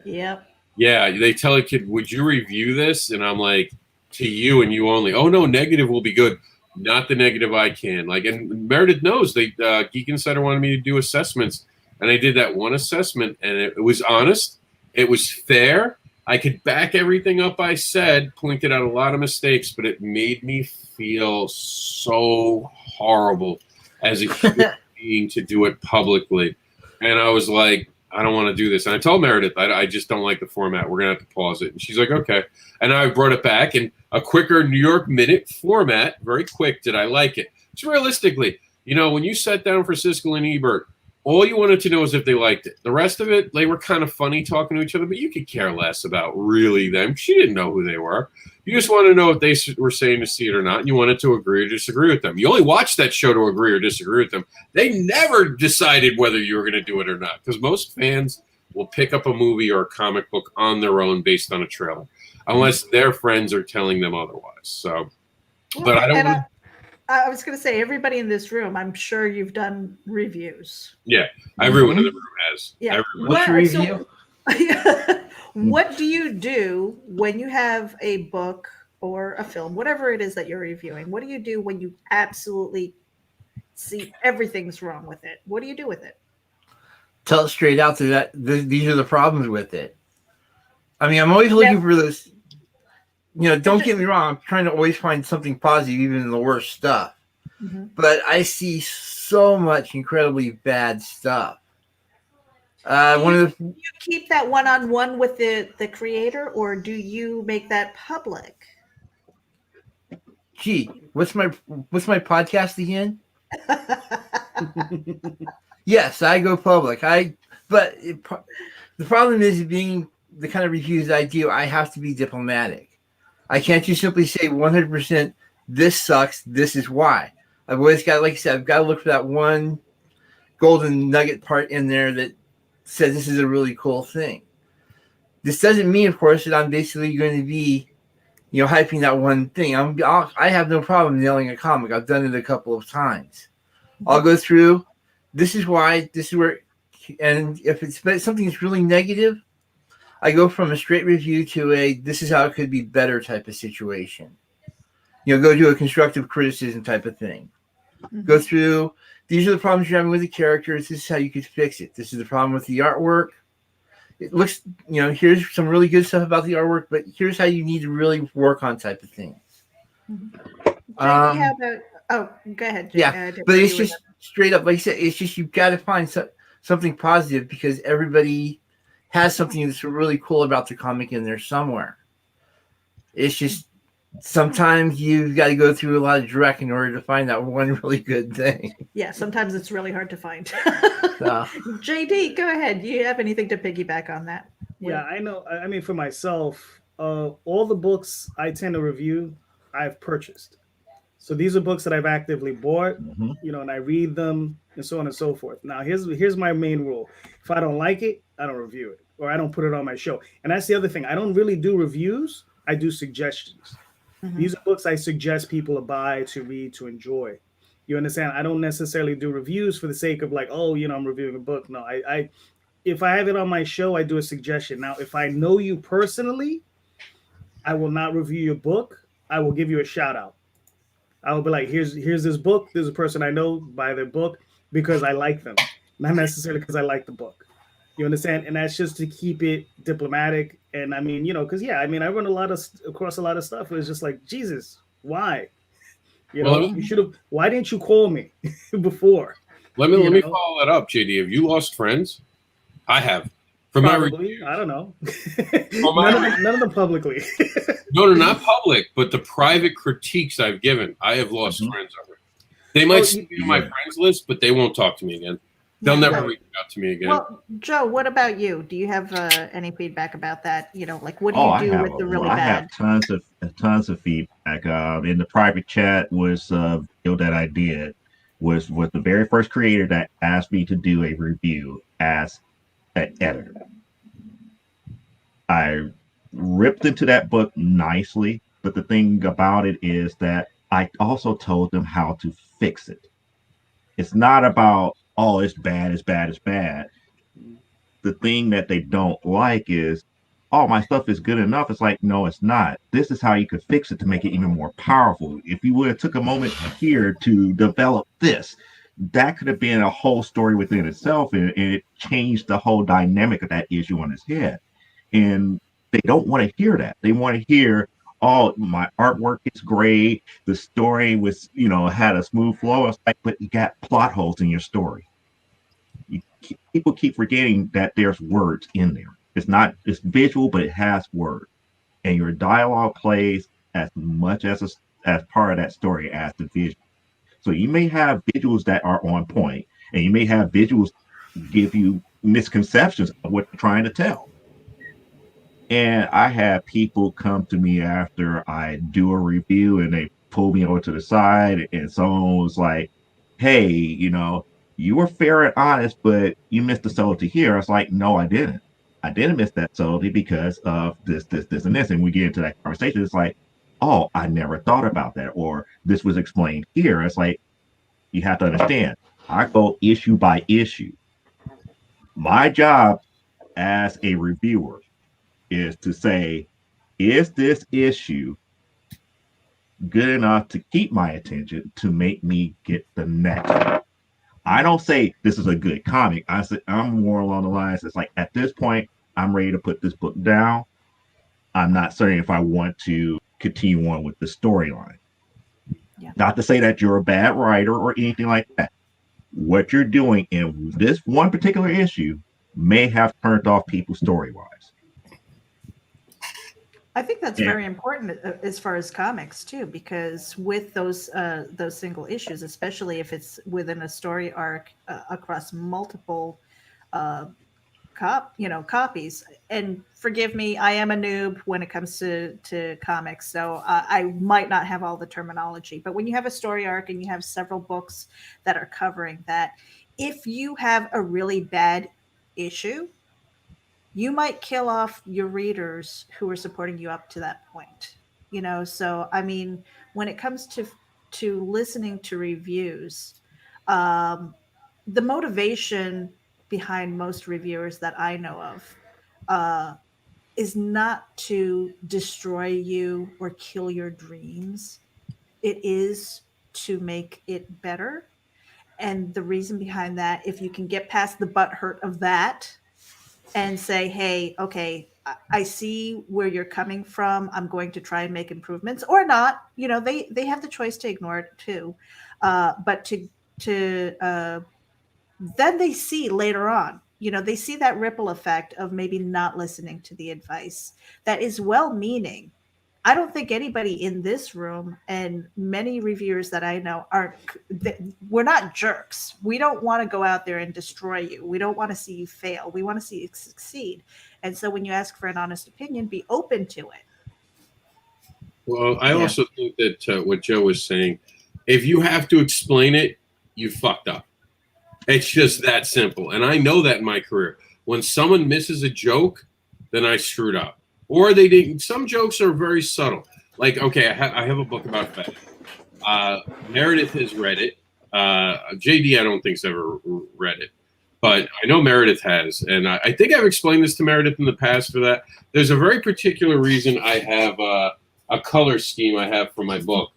Yep. Yeah, they tell a kid, would you review this? And I'm like, to you and you only. Oh, no, negative will be good. Not the negative I can. Like, and Meredith knows. Geek Insider wanted me to do assessments. And I did that one assessment, and it was honest. It was fair. I could back everything up I said, pointed out a lot of mistakes, but it made me feel so horrible as a human being to do it publicly. And I was like, I don't want to do this. And I told Meredith, I just don't like the format. We're going to have to pause it. And she's like, okay. And I brought it back in a quicker New York Minute format. Very quick. Did I like it? So realistically, you know, when you sat down for Siskel and Ebert, All you wanted to know is if they liked it. The rest of it, they were kind of funny talking to each other, but you could care less about really them. She didn't know who they were. You just want to know if they were saying to see it or not. And you wanted to agree or disagree with them. You only watched that show to agree or disagree with them. They never decided whether you were going to do it or not, because most fans will pick up a movie or a comic book on their own based on a trailer, unless their friends are telling them otherwise. So, but I don't. I was going to say, everybody in this room, I'm sure you've done reviews. Yeah, everyone in the room has. Yeah. What's your review? What do you do when you have a book or a film, whatever it is that you're reviewing? What do you do when you absolutely see everything's wrong with it? What do you do with it? Tell it straight out that these are the problems with it. I mean, I'm always looking for this. You know, don't get me wrong. I'm trying to always find something positive, even in the worst stuff. Mm-hmm. But I see so much incredibly bad stuff. You keep that one-on-one with the creator, or do you make that public? Gee, what's my podcast again? Yes, I go public. But the problem is being the kind of reviews I do. I have to be diplomatic. I can't just simply say 100%. This sucks. This is why. I've always got, like I said, I've got to look for that one golden nugget part in there that says this is a really cool thing. This doesn't mean, of course, that I'm basically going to be, hyping that one thing. I have no problem nailing a comic. I've done it a couple of times. I'll go through. This is why. This is where. And if it's something that's really negative, I go from a straight review to a this is how it could be better type of situation. Go do a constructive criticism type of thing. Mm-hmm. Go through, these are the problems you're having with the characters. This is how you could fix it. This is the problem with the artwork. It looks, here's some really good stuff about the artwork, but here's how you need to really work on type of things. Mm-hmm. Go ahead. Jay. Yeah, but it's just straight up, like I said, it's just you've got to find something positive because everybody has something that's really cool about the comic in there somewhere. It's just sometimes you've got to go through a lot of dreck in order to find that one really good thing. Yeah, sometimes it's really hard to find. JD, go ahead. Do you have anything to piggyback on that? Yeah, I know. I mean, for myself, all the books I tend to review, I've purchased. So these are books that I've actively bought, and I read them and so on and so forth. Now, here's my main rule. If I don't like it, I don't review it or I don't put it on my show. And that's the other thing. I don't really do reviews. I do suggestions. Mm-hmm. These are books I suggest people to buy, to read, to enjoy. You understand? I don't necessarily do reviews for the sake of like, I'm reviewing a book. No, I if I have it on my show, I do a suggestion. Now, if I know you personally, I will not review your book. I will give you a shout out. I will be like, here's this book. There's a person I know, buy their book because I like them, not necessarily because I like the book. You understand? And that's just to keep it diplomatic. And I mean, because I run across a lot of stuff. It's just like, Jesus, why? You should have. Why didn't you call me before? Let me follow that up, JD. Have you lost friends? I have. Probably. I don't know. None of them publicly. No, not public, but the private critiques I've given, I have lost friends over. They might see me on my friends list, but they won't talk to me again. They'll never reach out to me again. Well, Joe, what about you? Do you have any feedback about that? Like, what do you do with the really bad? I have tons of feedback. In the private chat was video that I did was the very first creator that asked me to do a review as an editor. I ripped into that book nicely, but the thing about it is that I also told them how to fix it. It's not about, it's bad, it's bad, it's bad. The thing that they don't like is, my stuff is good enough. It's like, no, it's not. This is how you could fix it to make it even more powerful. If you would have took a moment here to develop this, that could have been a whole story within itself, and it changed the whole dynamic of that issue on its head. And they don't want to hear that. They want to hear, my artwork is great. The story was, had a smooth flow. It's like, but you got plot holes in your story. People keep forgetting that there's words in there. It's visual, but it has words. And your dialogue plays as much as part of that story as the visual. So you may have visuals that are on point, and you may have visuals give you misconceptions of what you're trying to tell. And I have people come to me after I do a review and they pull me over to the side and someone was like, hey, you were fair and honest, but you missed the subtlety here. I was like, no, I didn't. I didn't miss that subtlety because of this, and this. And we get into that conversation. It's like, oh, I never thought about that. Or this was explained here. It's like, you have to understand, I go issue by issue. My job as a reviewer is to say, is this issue good enough to keep my attention to make me get the next one? I don't say this is a good comic. I'm more along the lines. It's like, at this point, I'm ready to put this book down. I'm not certain if I want to continue on with the storyline. Yeah. Not to say that you're a bad writer or anything like that. What you're doing in this one particular issue may have turned off people story-wise. I think that's very important as far as comics too, because with those single issues, especially if it's within a story arc across multiple copies. And forgive me, I am a noob when it comes to comics, so I might not have all the terminology. But when you have a story arc and you have several books that are covering that, if you have a really bad issue, you might kill off your readers who are supporting you up to that point. So I mean, when it comes to listening to reviews, the motivation behind most reviewers that I know of is not to destroy you or kill your dreams. It is to make it better. And the reason behind that, if you can get past the butthurt of that and say, hey, okay, I see where you're coming from. I'm going to try and make improvements or not. They have the choice to ignore it too. But then they see later on, they see that ripple effect of maybe not listening to the advice that is well-meaning. I don't think anybody in this room and many reviewers that I know we're not jerks. We don't want to go out there and destroy you. We don't want to see you fail. We want to see you succeed. And so when you ask for an honest opinion, be open to it. Well, I also think that what Joe was saying, if you have to explain it, you fucked up. It's just that simple. And I know that in my career. When someone misses a joke, then I screwed up. Or they didn't. Some jokes are very subtle. Like, okay, I have a book about fetish. Meredith has read it. JD, I don't think, has ever read it. But I know Meredith has. And I think I've explained this to Meredith in the past for that. There's a very particular reason I have a color scheme I have for my book.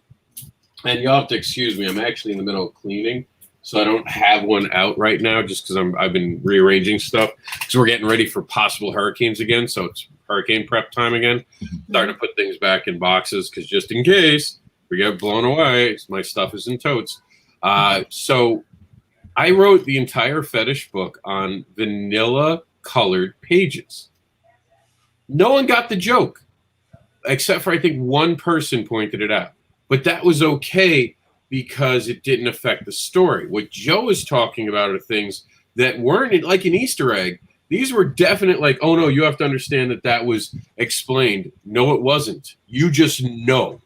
And you'll have to excuse me. I'm actually in the middle of cleaning. So I don't have one out right now just because I've been rearranging stuff. Because we're getting ready for possible hurricanes again. So it's hurricane prep time again. Starting to put things back in boxes because just in case we get blown away, my stuff is in totes. So I wrote the entire fetish book on vanilla colored pages. No one got the joke, except for I think one person pointed it out. But that was okay because it didn't affect the story. What Joe is talking about are things that weren't like an Easter egg. These were definite, like, oh, no, you have to understand that was explained. No, it wasn't. You just know.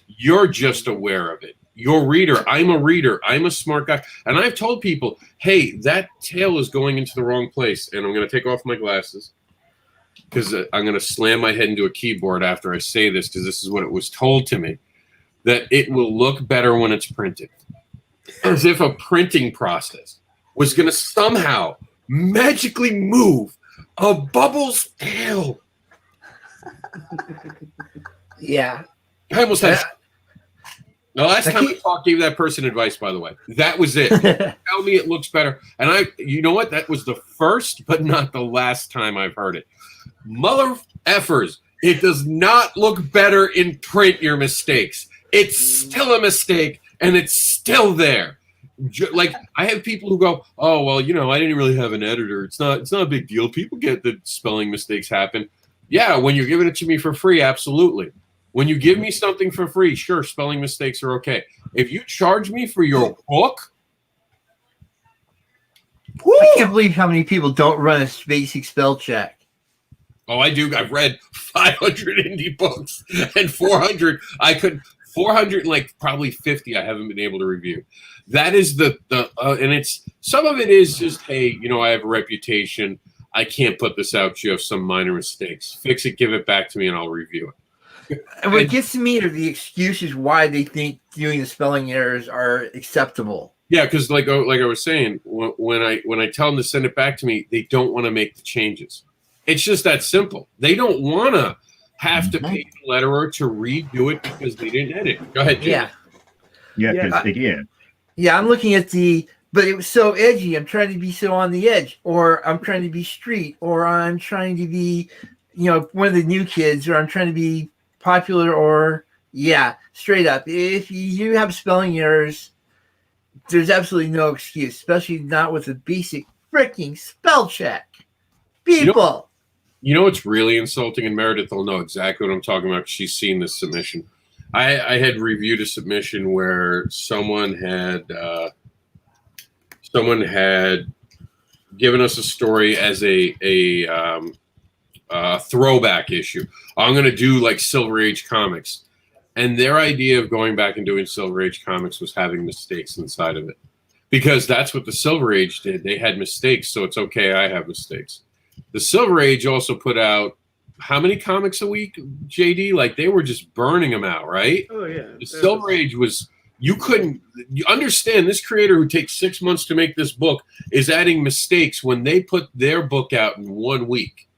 You're just aware of it. You're a reader. I'm a reader. I'm a smart guy. And I've told people, hey, that tail is going into the wrong place. And I'm going to take off my glasses because I'm going to slam my head into a keyboard after I say this because this is what it was told to me, that it will look better when it's printed. As if a printing process was going to somehow magically move a bubble's tail. Yeah. I almost had. The last time I gave that person advice, by the way, that was it. Tell me it looks better. And you know what? That was the first, but not the last time I've heard it. Mother effers, it does not look better in print, your mistakes. It's still a mistake, and it's still there. Like, I have people who go, oh, well, I didn't really have an editor. It's not a big deal. People get that spelling mistakes happen. Yeah, when you're giving it to me for free, absolutely. When you give me something for free, sure, spelling mistakes are okay. If you charge me for your book, I can't believe how many people don't run a basic spell check. Oh, I do. I've read 500 indie books and 400 and like probably 50 I haven't been able to review. That is and it's, some of it is just, hey, I have a reputation. I can't put this out. You have some minor mistakes. Fix it, give it back to me, and I'll review it. And what gets to me are the excuses why they think doing the spelling errors are acceptable. Yeah, because like I was saying, when I tell them to send it back to me, they don't want to make the changes. It's just that simple. They don't want to have to pay the letterer to redo it because they didn't edit. Go ahead, Jim. Yeah, because again. Yeah, I'm looking at but it was so edgy. I'm trying to be so on the edge, or I'm trying to be street, or I'm trying to be, one of the new kids, or I'm trying to be popular, or straight up. If you have spelling errors, there's absolutely no excuse, especially not with a basic freaking spell check. People. You know what's really insulting, and Meredith will know exactly what I'm talking about. She's seen this submission. I had reviewed a submission where someone had given us a story as a throwback issue. I'm going to do like Silver Age comics, and their idea of going back and doing Silver Age comics was having mistakes inside of it, because that's what the Silver Age did. They had mistakes, so it's okay. I have mistakes. The Silver Age also put out how many comics a week, JD? Like they were just burning them out, right? Oh yeah. The Silver Age was, you understand this creator who takes 6 months to make this book is adding mistakes when they put their book out in 1 week.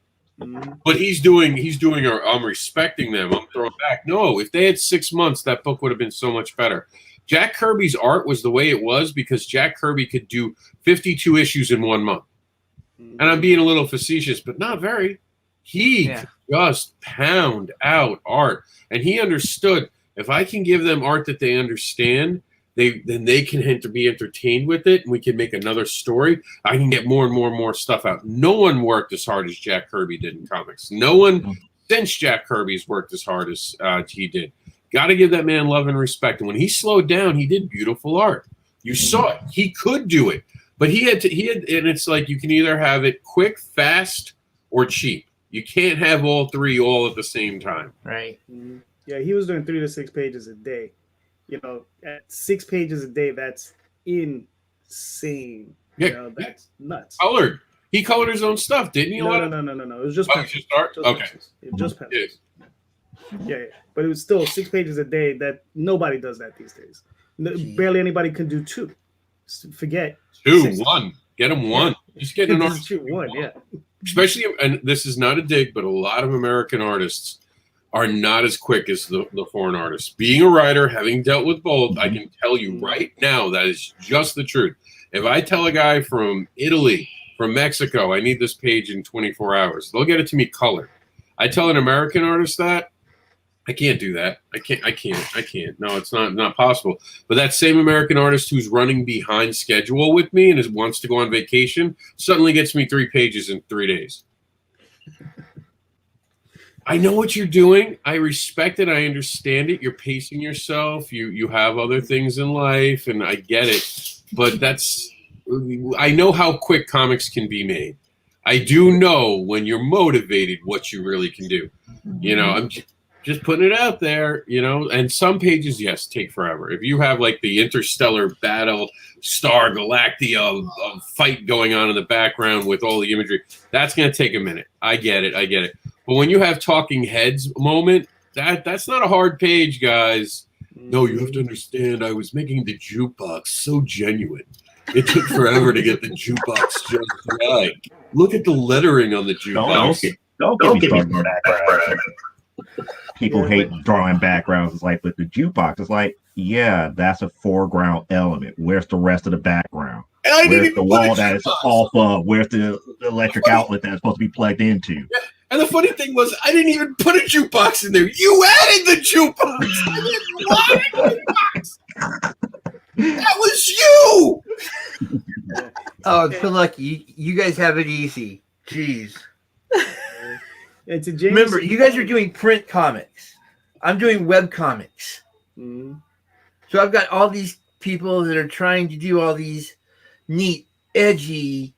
Mm-hmm. But he's doing I'm respecting them. I'm throwing back. No, if they had 6 months, that book would have been so much better. Jack Kirby's art was the way it was because Jack Kirby could do 52 issues in 1 month. And I'm being a little facetious, but not very. He could just pound out art. And he understood, if I can give them art that they understand, then they can be entertained with it, and we can make another story. I can get more and more and more stuff out. No one worked as hard as Jack Kirby did in comics. No one since Jack Kirby's worked as hard as he did. Got to give that man love and respect. And when he slowed down, he did beautiful art. You saw it. He could do it. But he had, and it's like you can either have it quick, fast, or cheap. You can't have all three all at the same time. Right. Mm-hmm. Yeah, he was doing 3 to 6 pages a day. At 6 pages a day, that's insane. Yeah, that's nuts. Colored. He colored his own stuff, didn't he? No. It was just pencils. Just art? Just okay. Pencils. Just pencils. Yeah. But it was still 6 pages a day. That nobody does that these days. Barely anybody can do 2. Forget 2, 6. 1. Get them 1. Just get an artist. Shoot 1, yeah. Especially, and this is not a dig, but a lot of American artists are not as quick as the foreign artists. Being a writer, having dealt with both, I can tell you right now that is just the truth. If I tell a guy from Italy, from Mexico, I need this page in 24 hours, they'll get it to me colored. I tell an American artist that, I can't do that. I can't. No, it's not possible. But that same American artist who's running behind schedule with me and wants to go on vacation suddenly gets me 3 pages in 3 days. I know what you're doing. I respect it. I understand it. You're pacing yourself. You have other things in life, and I get it. But I know how quick comics can be made. I do know when you're motivated what you really can do. I'm just putting it out there, and some pages, yes, take forever. If you have like the interstellar battle, Star Galactica fight going on in the background with all the imagery, that's going to take a minute. I get it. But when you have talking heads moment, that's not a hard page, guys. No, you have to understand, I was making the jukebox so genuine. It took forever to get the jukebox just right. Look at the lettering on the jukebox. Don't get me started on that. People hate drawing backgrounds. It's like with the jukebox, it's like, yeah, that's a foreground element. Where's the rest of the background? Where's the wall that is off of? Where's the electric outlet that's supposed to be plugged into? Yeah. And the funny thing was, I didn't even put a jukebox in there. You added the jukebox. I didn't want a jukebox. That was you. Oh, so lucky. You guys have it easy. Jeez. And to James, remember, you guys are doing print comics. I'm doing web comics. Mm-hmm. So I've got all these people that are trying to do all these neat edgy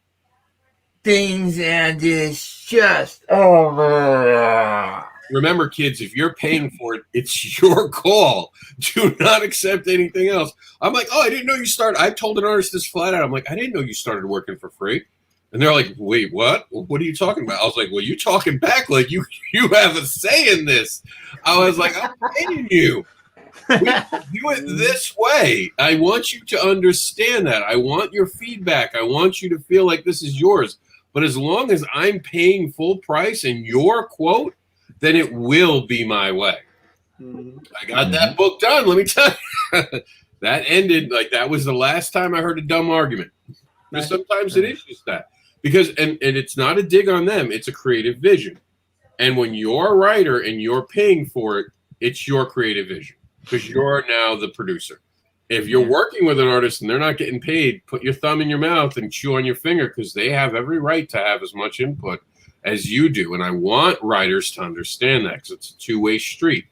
things, and it's just Remember, kids, if you're paying for it, it's your call. Do not accept anything else. I'm like, oh, I didn't know you started. I told an artist this flat out. I'm like, I didn't know you started working for free. And they're like, wait, what? What are you talking about? I was like, well, you talking back like you have a say in this. I was like, I'm paying you. We do it this way. I want you to understand that. I want your feedback. I want you to feel like this is yours. But as long as I'm paying full price and your quote, then it will be my way. I got that book done. Let me tell you. That ended, like, that was the last time I heard a dumb argument. Because sometimes it is just that. Because, and it's not a dig on them. It's a creative vision. And when you're a writer and you're paying for it, it's your creative vision. Because you're now the producer. If you're working with an artist and they're not getting paid, put your thumb in your mouth and chew on your finger, because they have every right to have as much input as you do. And I want writers to understand that, because it's a two-way street.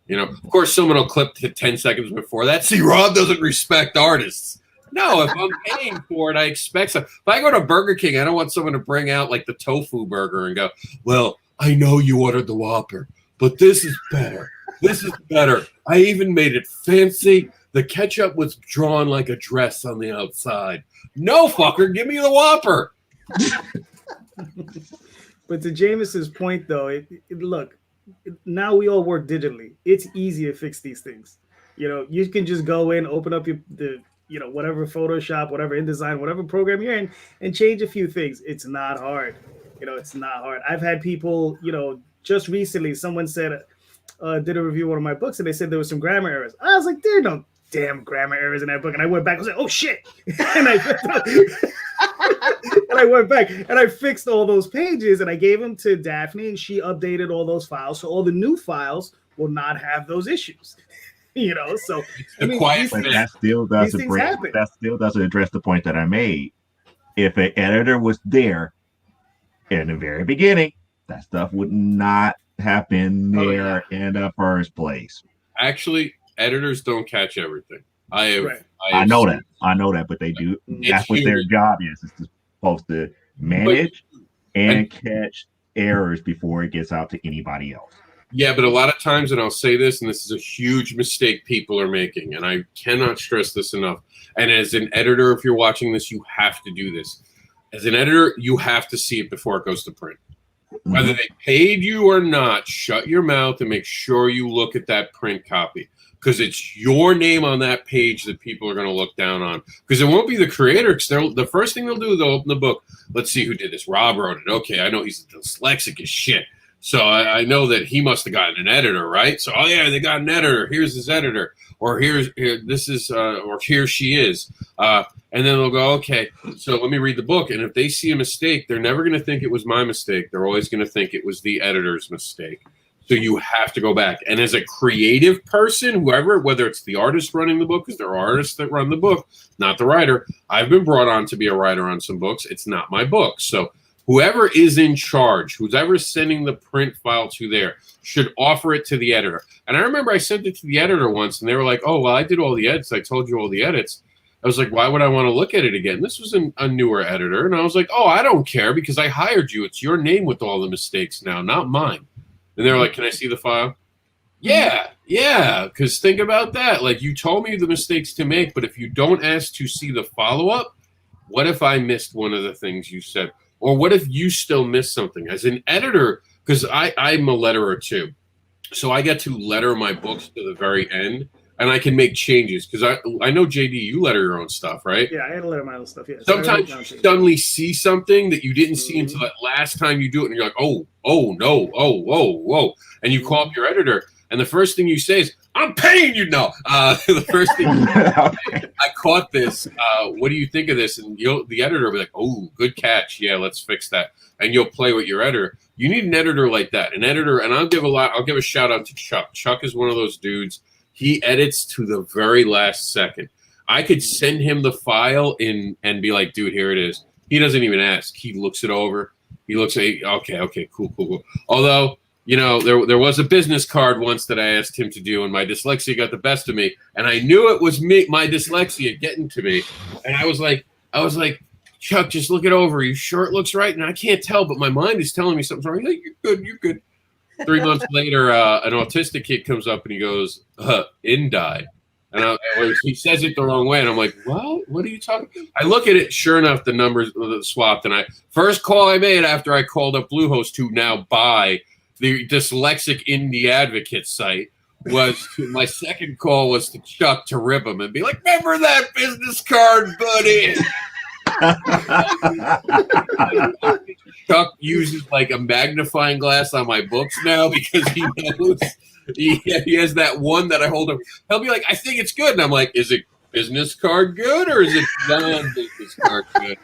You know, of course, someone will clip to 10 seconds before that. See, Rob doesn't respect artists. No, if I'm paying for it, I expect something. If I go to Burger King, I don't want someone to bring out like the tofu burger and go, well, I know you ordered the Whopper, but this is better. This is better. I even made it fancy. The ketchup was drawn like a dress on the outside. No, fucker, give me the Whopper. But to James's point, though, look, now we all work digitally. It's easy to fix these things. You know, you can just go in, open up whatever Photoshop, whatever InDesign, whatever program you're in, and change a few things. It's not hard. You know, it's not hard. I've had people, just recently, someone said, did a review of one of my books, and they said there was some grammar errors. I was like, there are no damn grammar errors in that book. And I went back, I was like, oh shit. And I went back and I fixed all those pages, and I gave them to Daphne, and she updated all those files. So all the new files will not have those issues. So that still doesn't address the point that I made. If an editor was there in the very beginning, that stuff would not have been there in the first place. Actually, editors don't catch everything. I know that, but they do. That's what their job is. It's supposed to manage and catch errors before it gets out to anybody else. Yeah, but a lot of times, and I'll say this, and this is a huge mistake people are making, and I cannot stress this enough. And as an editor, if you're watching this, you have to do this. As an editor, you have to see it before it goes to print. Whether they paid you or not, shut your mouth and make sure you look at that print copy, because it's your name on that page that people are going to look down on. Because it won't be the creator. Because the first thing they'll do, they'll open the book. Let's see who did this. Rob wrote it. Okay, I know he's dyslexic as shit. So I know that he must have gotten an editor, right? So, oh yeah, they got an editor. Here's his editor, or here she is. And then they'll go, okay, so let me read the book. And if they see a mistake, they're never going to think it was my mistake. They're always going to think it was the editor's mistake. So you have to go back. And as a creative person, whether it's the artist running the book, because there are artists that run the book, not the writer. I've been brought on to be a writer on some books. It's not my book. So whoever is in charge, who's ever sending the print file to there, should offer it to the editor. And I remember I sent it to the editor once, and they were like, oh, well, I did all the edits. I told you all the edits. I was like, why would I want to look at it again? This was a newer editor. And I was like, oh, I don't care, because I hired you. It's your name with all the mistakes now, not mine. And they were like, can I see the file? Yeah, because think about that. Like, you told me the mistakes to make, but if you don't ask to see the follow-up, what if I missed one of the things you said? Or what if you still miss something? As an editor, because I'm a letterer too. So I get to letter my books to the very end, and I can make changes. Because I know, JD, you letter your own stuff, right? Yeah, I had to letter my own stuff, yeah. Sometimes you suddenly see something that you didn't see until that last time you do it, and you're like, oh, no, whoa. And you call up your editor, and the first thing you say is, I'm paying you now. The first thing I caught this. What do you think of this? And the editor will be like, "Oh, good catch. Yeah, let's fix that." And you'll play with your editor. You need an editor like that. An editor, and I'll give a shout out to Chuck. Chuck is one of those dudes. He edits to the very last second. I could send him the file and be like, "Dude, here it is." He doesn't even ask. He looks it over. He looks at, okay, cool. Although, there was a business card once that I asked him to do, and my dyslexia got the best of me, and I knew it was my dyslexia getting to me, and I was like, Chuck, just look it over. Are you sure it looks right? And I can't tell, but my mind is telling me something's wrong. Like, you're good. 3 months later, an autistic kid comes up and he goes, Indi. And he says it the wrong way. And I'm like, what are you talking? I look at it. Sure enough, the numbers swapped. And first call I made after I called up Bluehost to now buy the Dyslexic Indie Advocate site was my second call was to Chuck to rib him and be like, remember that business card, buddy? Chuck uses like a magnifying glass on my books now because he knows he has that one that I hold up. He'll be like, I think it's good. And I'm like, is it business card good or is it non-business card good?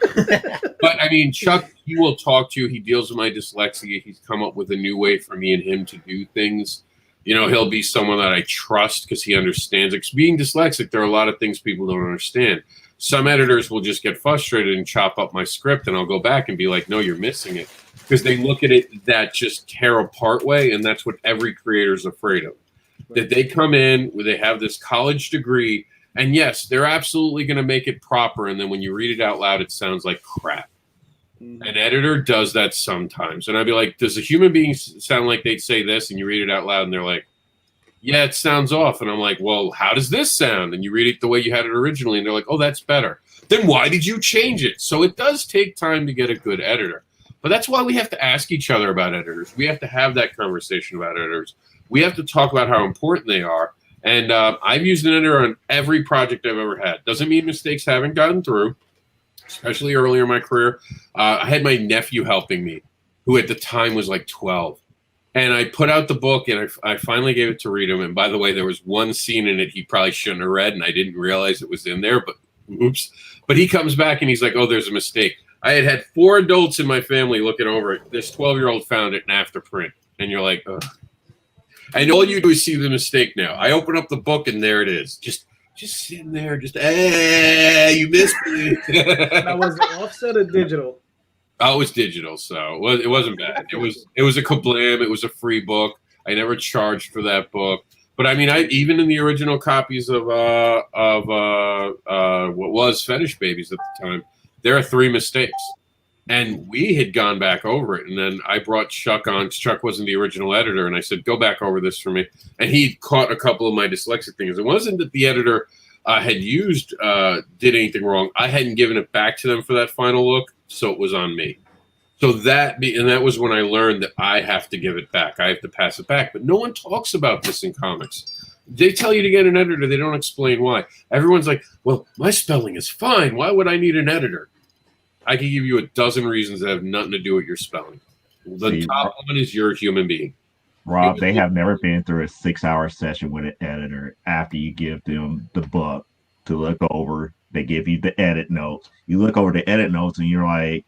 But I mean, Chuck, he will talk to you. He deals with my dyslexia. He's come up with a new way for me and him to do things. You know, he'll be someone that I trust because he understands. Like, being dyslexic, there are a lot of things people don't understand. Some editors will just get frustrated and chop up my script, and I'll go back and be like, no, you're missing it. Because they look at it that just tear apart way, and that's what every creator is afraid of. Right. That they come in where they have this college degree, and yes, they're absolutely going to make it proper, and then when you read it out loud, it sounds like crap. Mm-hmm. An editor does that sometimes. And I'd be like, does a human being sound like they'd say this, and you read it out loud, and they're like, yeah, it sounds off. And I'm like, well, how does this sound? And you read it the way you had it originally, and they're like, oh, that's better. Then why did you change it? So it does take time to get a good editor. But that's why we have to ask each other about editors. We have to have that conversation about editors. We have to talk about how important they are. And I've used an editor on every project I've ever had. Doesn't mean mistakes haven't gotten through, especially earlier in my career. I had my nephew helping me, who at the time was like 12. And I put out the book, and I finally gave it to read him. And by the way, there was one scene in it he probably shouldn't have read, and I didn't realize it was in there, but oops. But he comes back, and he's like, oh, there's a mistake. I had 4 adults in my family looking over it. This 12-year-old found it in after print. And you're like, ugh. And all you do is see the mistake now. I open up the book, and there it is. Just sitting there, you missed me. Now, was it offset or digital? Oh, it was digital, so it wasn't bad. It was a kablam. It was a free book. I never charged for that book. But I mean, even in the original copies of what was Fetish Babies at the time, there are 3 mistakes. And we had gone back over it. And then I brought Chuck on. Chuck wasn't the original editor. And I said, go back over this for me. And he caught a couple of my dyslexic things. It wasn't that the editor had did anything wrong. I hadn't given it back to them for that final look. So it was on me. So that was when I learned that I have to give it back. I have to pass it back. But no one talks about this in comics. They tell you to get an editor. They don't explain why. Everyone's like, well, my spelling is fine. Why would I need an editor? I can give you a dozen reasons that have nothing to do with your spelling. The top one is you're a human being. Rob, they have never been through a 6-hour session with an editor after you give them the book to look over. They give you the edit notes. You look over the edit notes and you're like,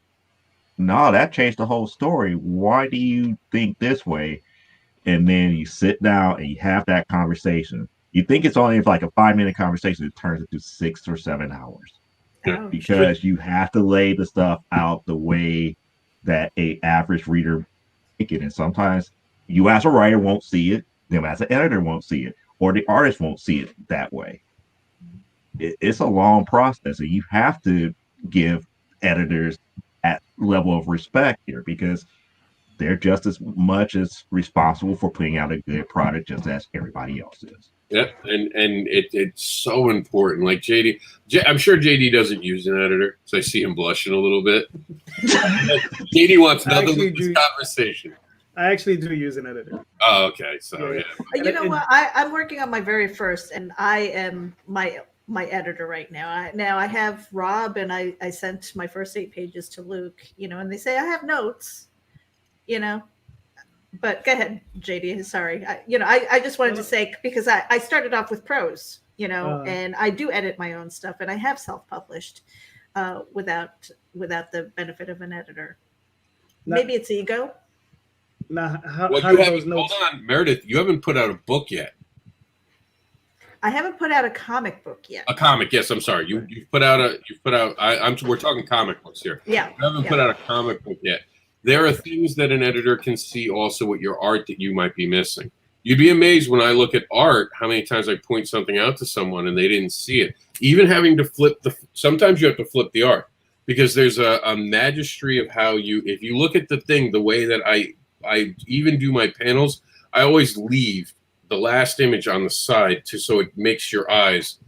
no, that changed the whole story. Why do you think this way? And then you sit down and you have that conversation. You think it's only like a 5-minute conversation. It turns into 6 or 7 hours. Oh, because you have to lay the stuff out the way that a average reader think it. And sometimes you as a writer won't see it, them as an editor won't see it, or the artist won't see it that way. It's a long process, and you have to give editors that level of respect here because they're just as much as responsible for putting out a good product just as everybody else is. Yeah, and it's so important. Like I'm sure JD doesn't use an editor, so I see him blushing a little bit. JD wants nothing with this conversation. I actually do use an editor. Oh, okay. So yeah. You know what? I'm working on my very first, and I am my editor right now. I have Rob, and I sent my first 8 pages to Luke. And they say I have notes. But go ahead, JD. Sorry. I just wanted to say, because I started off with prose, and I do edit my own stuff, and I have self-published without the benefit of an editor. Maybe it's ego. Hold on, Meredith. You haven't put out a book yet. I haven't put out a comic book yet. A comic, yes. I'm sorry. You've put out. We're talking comic books here. Yeah. You haven't put out a comic book yet. There are things that an editor can see also with your art that you might be missing. You'd be amazed when I look at art, how many times I point something out to someone and they didn't see it. Even having to sometimes you have to flip the art. because there's a magistry of how if you look at the thing, the way that I even do my panels, I always leave the last image on the side so it makes your eyes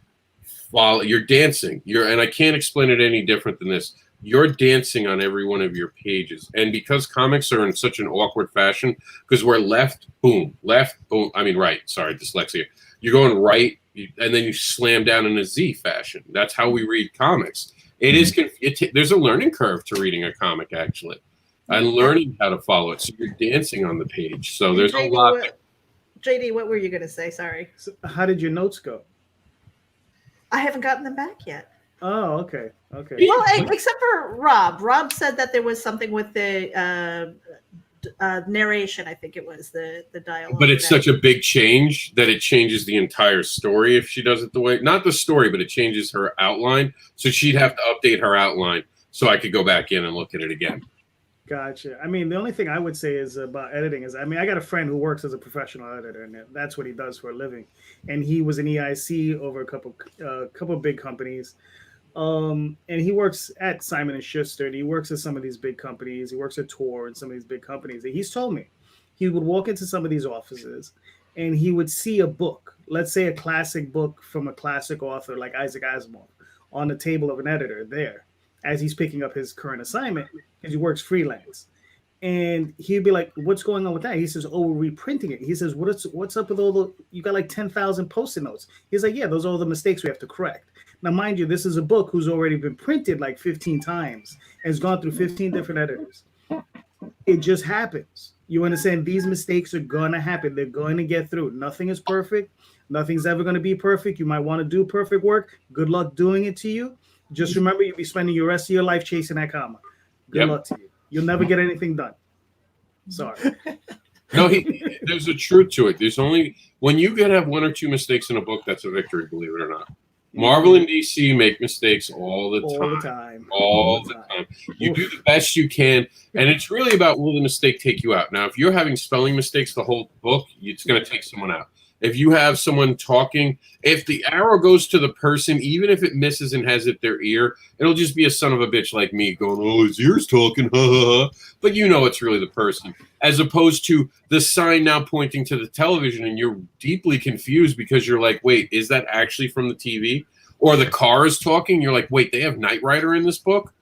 follow. You're dancing. And I can't explain it any different than this. You're dancing on every one of your pages. And because comics are in such an awkward fashion, because we're left, boom, right. Sorry, dyslexia. You're going right, and then you slam down in a Z fashion. That's how we read comics. There's a learning curve to reading a comic, actually, and learning how to follow it. So you're dancing on the page. So there's a lot. JD, what were you going to say? Sorry. So how did your notes go? I haven't gotten them back yet. Oh, okay. Well, except for Rob. Rob said that there was something with the narration. I think it was the dialogue. But it's such a big change that it changes the entire story if she does it the way, not the story, but it changes her outline. So she'd have to update her outline so I could go back in and look at it again. Gotcha. I mean, the only thing I would say is about editing is, I mean, I got a friend who works as a professional editor, and that's what he does for a living. And he was an EIC over a couple of big companies. And he works at Simon & Schuster, and he works at some of these big companies. He works at Tor and some of these big companies. And he's told me he would walk into some of these offices and he would see a book, let's say a classic book from a classic author like Isaac Asimov, on the table of an editor there as he's picking up his current assignment, because he works freelance. And he'd be like, what's going on with that? He says, oh, we're reprinting it. He says, what's up with all the, you got like 10,000 Post-it notes. He's like, yeah, those are all the mistakes we have to correct. Now, mind you, this is a book who's already been printed like 15 times and has gone through 15 different editors. It just happens. You understand? These mistakes are going to happen. They're going to get through. Nothing is perfect. Nothing's ever going to be perfect. You might want to do perfect work. Good luck doing it to you. Just remember, you'll be spending the rest of your life chasing that comma. Good luck to you. You'll never get anything done. Sorry. No, there's a truth to it. There's only, when you can have one or two mistakes in a book, that's a victory, believe it or not. Marvel and DC make mistakes all the time. All the time. You do the best you can, and it's really about, will the mistake take you out? Now, if you're having spelling mistakes the whole book, it's going to take someone out. If you have someone talking, if the arrow goes to the person, even if it misses and has it their ear, it'll just be a son of a bitch like me going, oh, his ear's talking, ha, ha, ha. But you know it's really the person, as opposed to the sign now pointing to the television, and you're deeply confused because you're like, wait, is that actually from the TV? Or the car is talking, you're like, wait, they have Knight Rider in this book?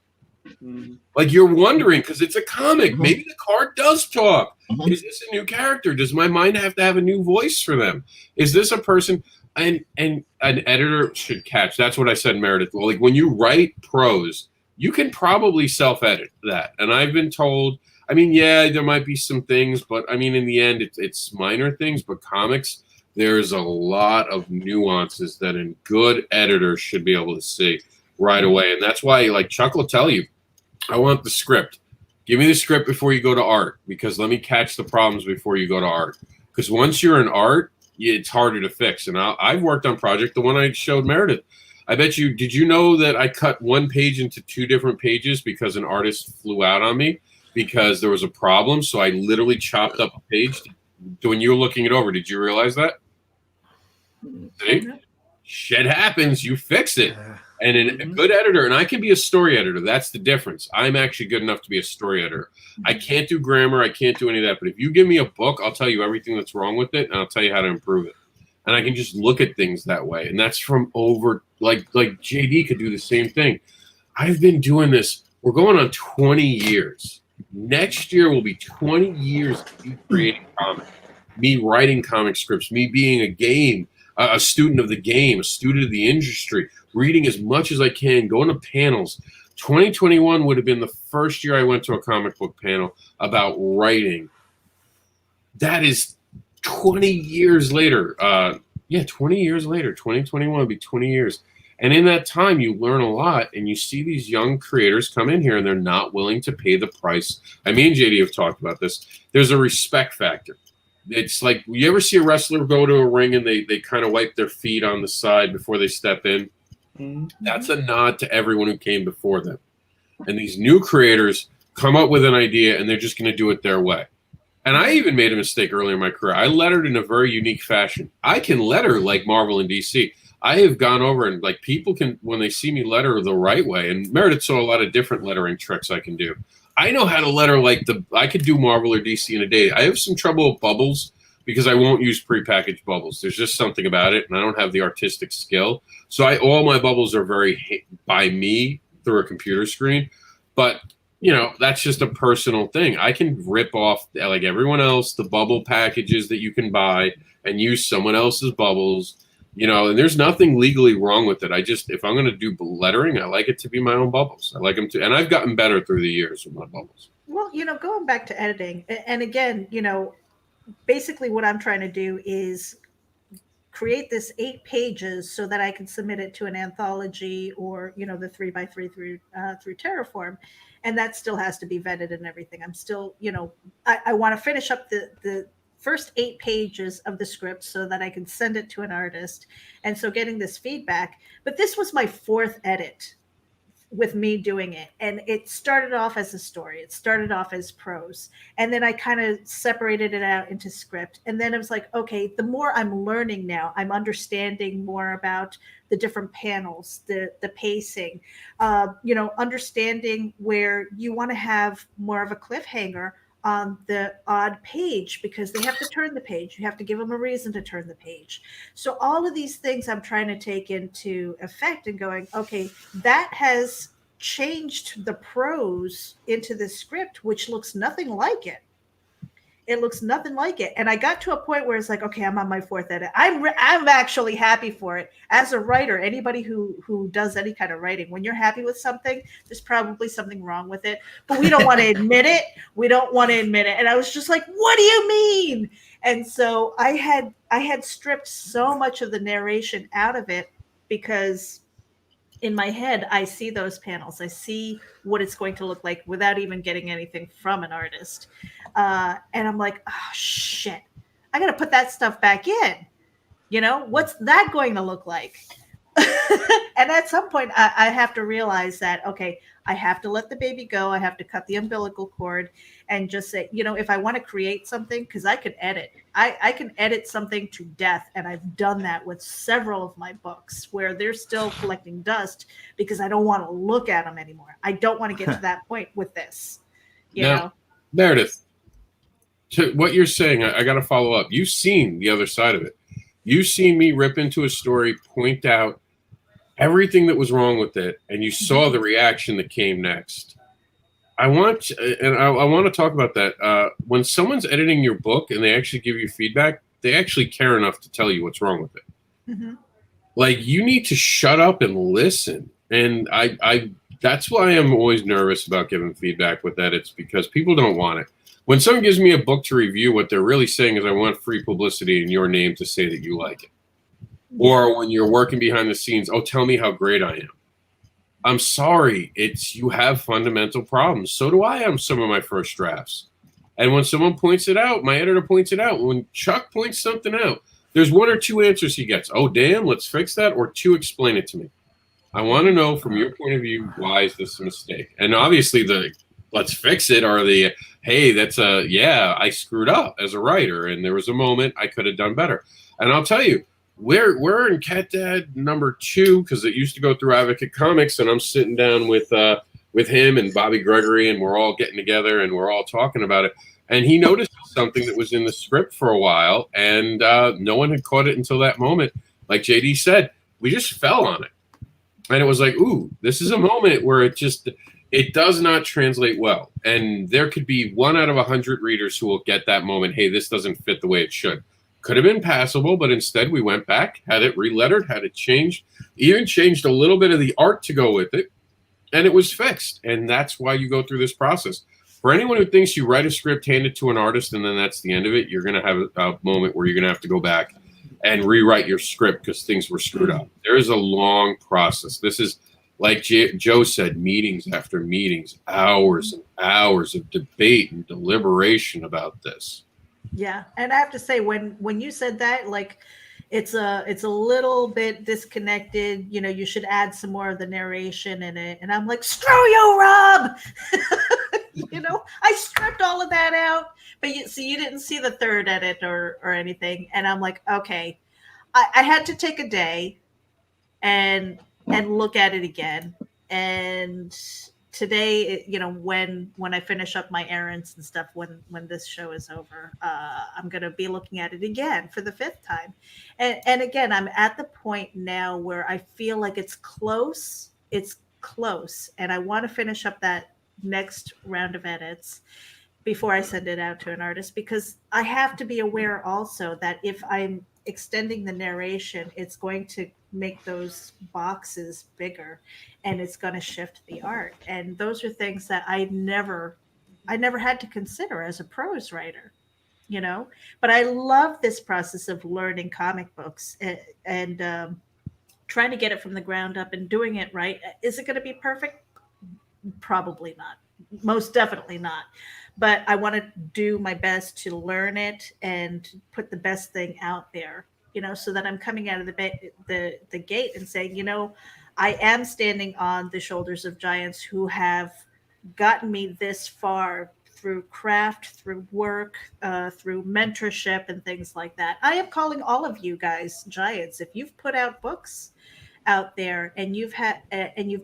Mm-hmm. Like, you're wondering, because it's a comic. Mm-hmm. Maybe the car does talk. Mm-hmm. Is this a new character? Does my mind have to have a new voice for them? Is this a person? And an editor should catch. That's what I said, Meredith. Like, when you write prose, you can probably self-edit that. And I've been told, I mean, yeah, there might be some things, but I mean, in the end, it's minor things. But comics, there's a lot of nuances that a good editor should be able to see right away. And that's why, like, Chuck will tell you, I want the script. Give me the script before you go to art, because let me catch the problems before you go to art. Because once you're in art, it's harder to fix. And I've worked on project, the one I showed Meredith. I bet you, did you know that I cut one page into two different pages because an artist flew out on me because there was a problem? So I literally chopped up a page. When you were looking it over, did you realize that? See? Shit happens. You fix it. And a good editor, and I can be a story editor. That's the difference. I'm actually good enough to be a story editor. I can't do grammar. I can't do any of that. But if you give me a book, I'll tell you everything that's wrong with it, and I'll tell you how to improve it. And I can just look at things that way. And that's from over, like JD could do the same thing. I've been doing this. We're going on 20 years. Next year will be 20 years of me creating comics, me writing comic scripts, me being a student of the game, a student of the industry, reading as much as I can, going to panels. 2021 would have been the first year I went to a comic book panel about writing. That is 20 years later. 20 years later. 2021 would be 20 years. And in that time, you learn a lot, and you see these young creators come in here, and they're not willing to pay the price. I mean, JD have talked about this. There's a respect factor. It's like, you ever see a wrestler go to a ring and they kind of wipe their feet on the side before they step in? Mm-hmm. That's a nod to everyone who came before them. And these new creators come up with an idea, and they're just going to do it their way. And I even made a mistake earlier in my career. I lettered in a very unique fashion. I can letter like Marvel and DC. I have gone over and like people can, when they see me letter the right way, and Meredith saw a lot of different lettering tricks I can do. I know how to letter like I could do Marvel or DC in a day. I have some trouble with bubbles because I won't use prepackaged bubbles. There's just something about it, and I don't have the artistic skill. So all my bubbles are very by me through a computer screen. But, you know, that's just a personal thing. I can rip off, like everyone else, the bubble packages that you can buy and use someone else's bubbles. You know, and there's nothing legally wrong with it. If I'm going to do lettering, I like it to be my own bubbles. I like them to, and I've gotten better through the years with my bubbles. Well, you know, going back to editing, and again, you know, basically what I'm trying to do is create this 8 pages so that I can submit it to an anthology or, you know, the 3x3 through Terraform. And that still has to be vetted and everything. I'm still, you know, I want to finish up the first 8 pages of the script so that I can send it to an artist. And so getting this feedback, but this was my 4th edit with me doing it. And it started off as a story. It started off as prose. And then I kind of separated it out into script. And then it was like, okay, the more I'm learning now, I'm understanding more about the different panels, the pacing, you know, understanding where you want to have more of a cliffhanger on the odd page because they have to turn the page. You have to give them a reason to turn the page. So all of these things I'm trying to take into effect and going, okay, that has changed the prose into the script, which looks nothing like it. It looks nothing like it. And I got to a point where it's like, okay, I'm on my 4th edit. I'm actually happy for it. As a writer, anybody who does any kind of writing, when you're happy with something, there's probably something wrong with it. But we don't want to admit it. We don't want to admit it. And I was just like, what do you mean? And so I had stripped so much of the narration out of it because in my head, I see those panels. I see what it's going to look like without even getting anything from an artist. And I'm like, oh, shit, I got to put that stuff back in. You know, what's that going to look like? And at some point, I have to realize that, okay, I have to let the baby go. I have to cut the umbilical cord and just say, you know, if I want to create something, because I could edit. I can edit something to death. And I've done that with several of my books where they're still collecting dust because I don't want to look at them anymore. I don't want to get to that point with this. You know? Meredith, to what you're saying, I got to follow up. You've seen the other side of it. You've seen me rip into a story, point out everything that was wrong with it, and you saw the reaction that came next. I want to talk about that. When someone's editing your book and they actually give you feedback, they actually care enough to tell you what's wrong with it. Mm-hmm. Like, you need to shut up and listen. And I that's why I'm always nervous about giving feedback with edits, because people don't want it. When someone gives me a book to review, what they're really saying is, I want free publicity in your name to say that you like it. Or when you're working behind the scenes, oh, tell me how great I am. I'm sorry, you have fundamental problems. So do I on some of my first drafts. And when someone points it out, my editor points it out. When Chuck points something out, there's 1 or 2 answers he gets. Oh, damn, let's fix that. Or 2, explain it to me. I want to know from your point of view, why is this a mistake? And obviously the let's fix it, or the, hey, that's I screwed up as a writer. And there was a moment I could have done better. And I'll tell you, we're in Cat Dad number 2 because it used to go through Advocate Comics, and I'm sitting down with him and Bobby Gregory, and we're all getting together and we're all talking about it. And he noticed something that was in the script for a while, and no one had caught it until that moment. Like JD said, we just fell on it, and it was like, ooh, this is a moment where it does not translate well, and there could be 1 out of 100 readers who will get that moment. Hey, this doesn't fit the way it should. Could have been passable, but instead we went back, had it relettered, had it changed, even changed a little bit of the art to go with it, and it was fixed. And that's why you go through this process. For anyone who thinks you write a script, hand it to an artist, and then that's the end of it, you're going to have a moment where you're going to have to go back and rewrite your script because things were screwed up. There is a long process. This is, like Joe said, meetings after meetings, hours and hours of debate and deliberation about this. Yeah, and I have to say, when you said that, like, it's a little bit disconnected. You know, you should add some more of the narration in it. And I'm like, screw you, Rob. You know, I stripped all of that out. But you didn't see the 3rd edit or anything. And I'm like, okay, I had to take a day and look at it again. And today, you know, when I finish up my errands and stuff, when this show is over, I'm gonna be looking at it again for the 5th time. And again, I'm at the point now where I feel like it's close. It's close, and I want to finish up that next round of edits before I send it out to an artist, because I have to be aware also that if I'm extending the narration, it's going to make those boxes bigger, and it's going to shift the art. And those are things that I never had to consider as a prose writer, you know. But I love this process of learning comic books and trying to get it from the ground up and doing it right. Is it going to be perfect? Probably not. Most definitely not. But I want to do my best to learn it and put the best thing out there, you know, so that I'm coming out of the gate and saying, you know, I am standing on the shoulders of giants who have gotten me this far through craft, through work, through mentorship and things like that. I am calling all of you guys giants. If you've put out books out there and you've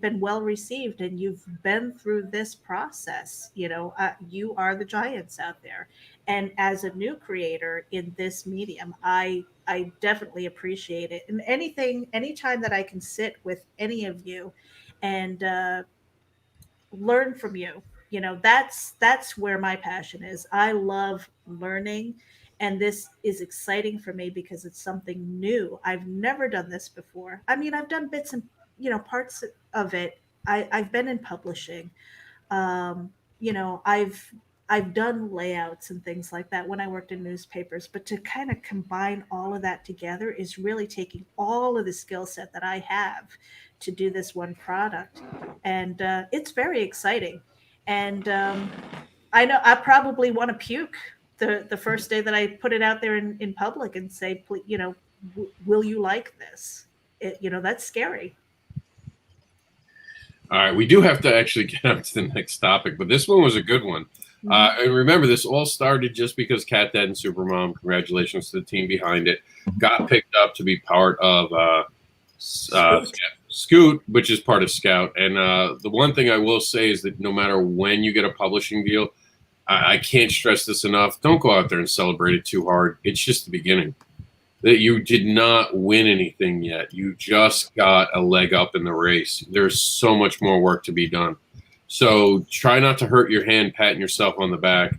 been well received and you've been through this process, you know, you are the giants out there. And as a new creator in this medium, I definitely appreciate it. And anytime that I can sit with any of you and learn from you, you know, that's where my passion is. I love learning, and this is exciting for me because it's something new. I've never done this before. I mean, I've done bits and, you know, parts of it. I've been in publishing. You know, I've done layouts and things like that when I worked in newspapers, but to kind of combine all of that together is really taking all of the skill set that I have to do this one product. And it's very exciting. And I know I probably want to puke the first day that I put it out there in public and say, please, you know, will you like this? You know, that's scary. All right, we do have to actually get on to the next topic, but this one was a good one. And remember, this all started just because Cat Dad and Supermom, congratulations to the team behind it, got picked up to be part of Scoot, which is part of Scout. And the one thing I will say is that no matter when you get a publishing deal, I can't stress this enough. Don't go out there and celebrate it too hard. It's just the beginning. That you did not win anything yet. You just got a leg up in the race. There's so much more work to be done. So try not to hurt your hand patting yourself on the back.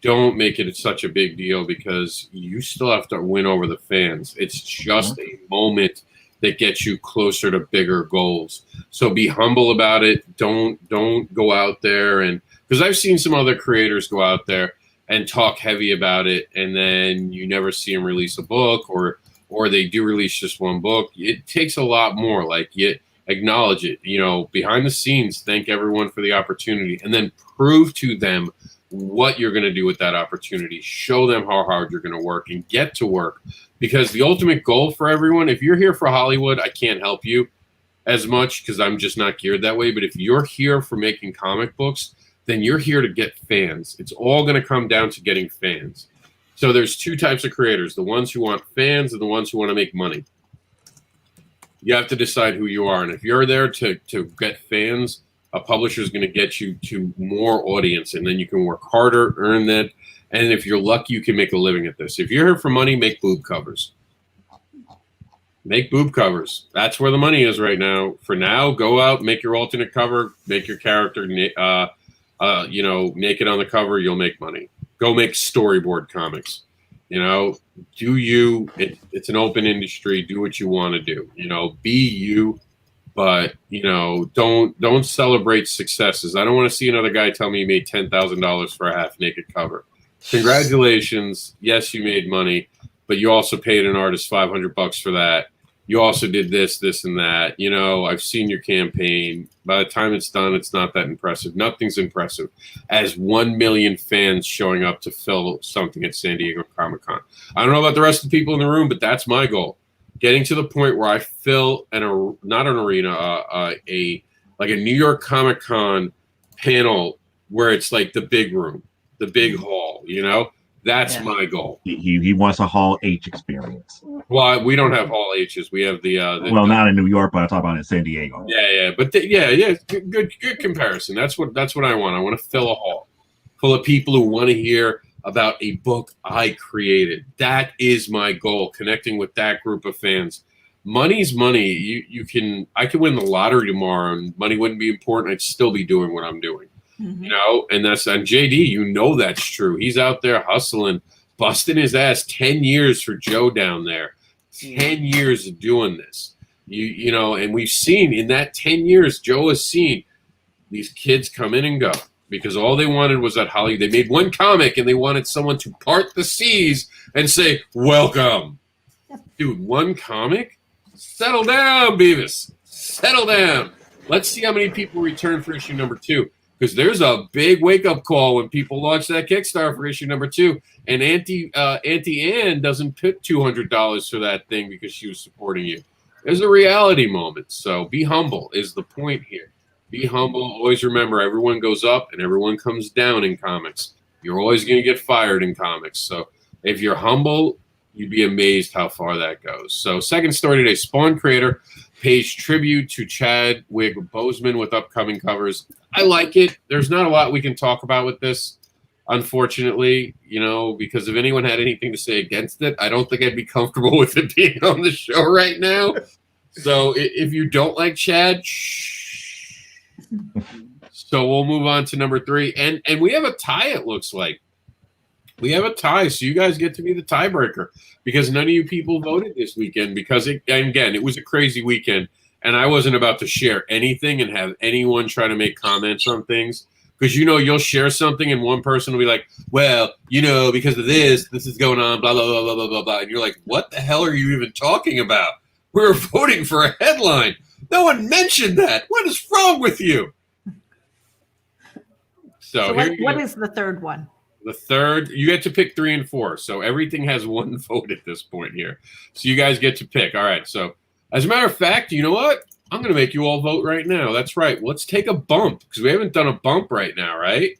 Don't make it such a big deal because you still have to win over the fans. It's just a moment that gets you closer to bigger goals. So be humble about it. Don't go out there and because I've seen some other creators go out there and talk heavy about it, and then you never see them release a book, or they do release just one book. It takes a lot more. Like, you acknowledge it, you know, behind the scenes, thank everyone for the opportunity, and then prove to them what you're going to do with that opportunity. Show them how hard you're going to work and get to work. Because the ultimate goal for everyone, if you're here for Hollywood, I can't help you as much because I'm just not geared that way. But if you're here for making comic books, then you're here to get fans. It's all going to come down to getting fans. So there's two types of creators, the ones who want fans and the ones who want to make money. You have to decide who you are. And if you're there to get fans, a publisher is going to get you to more audience, and then you can work harder, earn that. And if you're lucky, you can make a living at this. If you're here for money, make boob covers. Make boob covers. That's where the money is right now. For now, go out, make your alternate cover, make your character you know, naked on the cover, you'll make money. Go make storyboard comics. You know, do you? It's an open industry. Do what you want to do. You know, be you, but you know, don't celebrate successes. I don't want to see another guy tell me he made $10,000 for a half naked cover. Congratulations. Yes, you made money, but you also paid an artist $500 for that. You also did this, and that. You know, I've seen your campaign. By the time it's done, it's not that impressive. Nothing's impressive as 1 million fans showing up to fill something at San Diego Comic-Con. I don't know about the rest of the people in the room, but that's my goal. Getting to the point where I fill not an arena, like a New York Comic-Con panel where it's like the big room, the big hall, you know? That's my goal. He wants a Hall H experience. Well, we don't have Hall H's. We have the not in New York, but I talk about in San Diego. Yeah. But good comparison. That's what I want. I want to fill a hall full of people who want to hear about a book I created. That is my goal. Connecting with that group of fans. Money's money. I could win the lottery tomorrow, and money wouldn't be important. I'd still be doing what I'm doing. Mm-hmm. You know, and JD. That's true. He's out there hustling, busting his ass. 10 years for Joe down there. 10 years of doing this. You know, and we've seen in that 10 years, Joe has seen these kids come in and go because all they wanted was that Hollywood. They made one comic and they wanted someone to part the seas and say, "Welcome." Dude, one comic? Settle down, Beavis. Settle down. Let's see how many people return for issue number 2. Because there's a big wake-up call when people launch that Kickstarter for issue number 2. And Auntie Ann doesn't put $200 for that thing because she was supporting you. There's a reality moment. So be humble is the point here. Be humble. Always remember, everyone goes up and everyone comes down in comics. You're always going to get fired in comics. So if you're humble, you'd be amazed how far that goes. So second story today, Spawn creator pays tribute to Chadwick Boseman with upcoming covers. I like it. There's not a lot we can talk about with this, unfortunately, you know, because if anyone had anything to say against it, I don't think I'd be comfortable with it being on the show right now. So if you don't like Chad, shh. So we'll move on to number 3. And we have a tie, it looks like. We have a tie, so you guys get to be the tiebreaker because none of you people voted this weekend because, it was a crazy weekend, and I wasn't about to share anything and have anyone try to make comments on things because, you know, you'll share something and one person will be like, well, you know, because of this is going on, blah, blah, blah, blah, blah, blah, blah. And you're like, what the hell are you even talking about? We're voting for a headline. No one mentioned that. What is wrong with you? So what is the third one? The third, you get to pick 3 and 4. So everything has one vote at this point here. So you guys get to pick. All right. So as a matter of fact, you know what? I'm going to make you all vote right now. That's right. Let's take a bump because we haven't done a bump right now, right?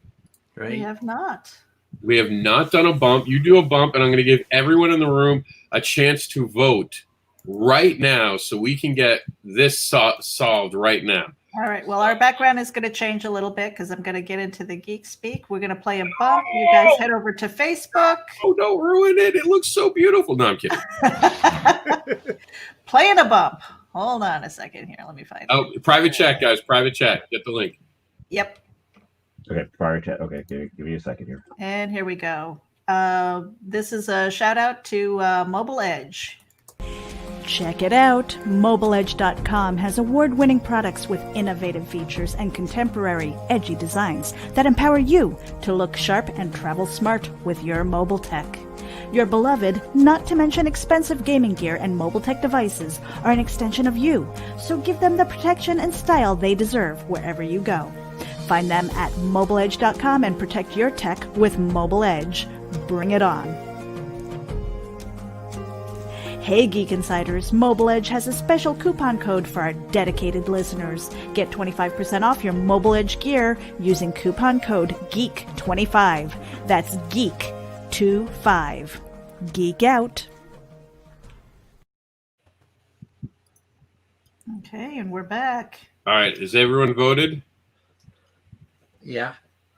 Right. We have not. We have not done a bump. You do a bump, and I'm going to give everyone in the room a chance to vote right now so we can get this solved right now. All right. Well, our background is going to change a little bit because I'm going to get into the Geek Speak. We're going to play a bump. You guys head over to Facebook. Oh, don't ruin it. It looks so beautiful. No, I'm kidding. Playing a bump. Hold on a second here. Let me find it. Oh, private chat, guys. Private chat. Get the link. Yep. Okay, private chat. Okay, give me a second here. And here we go. This is a shout out to Mobile Edge. Check it out. MobileEdge.com has award-winning products with innovative features and contemporary, edgy designs that empower you to look sharp and travel smart with your mobile tech. Your beloved, not to mention expensive gaming gear and mobile tech devices are an extension of you, so give them the protection and style they deserve wherever you go. Find them at MobileEdge.com and protect your tech with Mobile Edge. Bring it on. Hey Geek Insiders, Mobile Edge has a special coupon code for our dedicated listeners. Get 25% off your Mobile Edge gear using coupon code GEEK25. That's GEEK25. Geek out. Okay, and we're back. All right, is everyone voted? Yeah.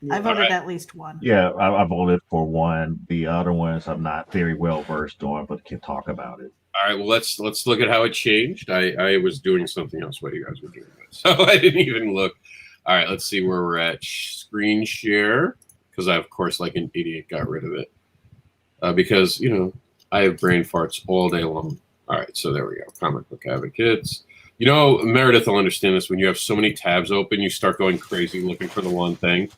I voted at least one. Yeah, I voted for one. The other ones I'm not very well versed on, but can talk about it. All right, well, let's look at how it changed. I was doing something else while you guys were doing that, so I didn't even look. All right, let's see where we're at. Screen share, because I, of course, like an idiot, got rid of it. Because, you know, I have brain farts all day long. All right, so there we go. Comic book advocates. You know, Meredith will understand this. When you have so many tabs open, you start going crazy looking for the one thing.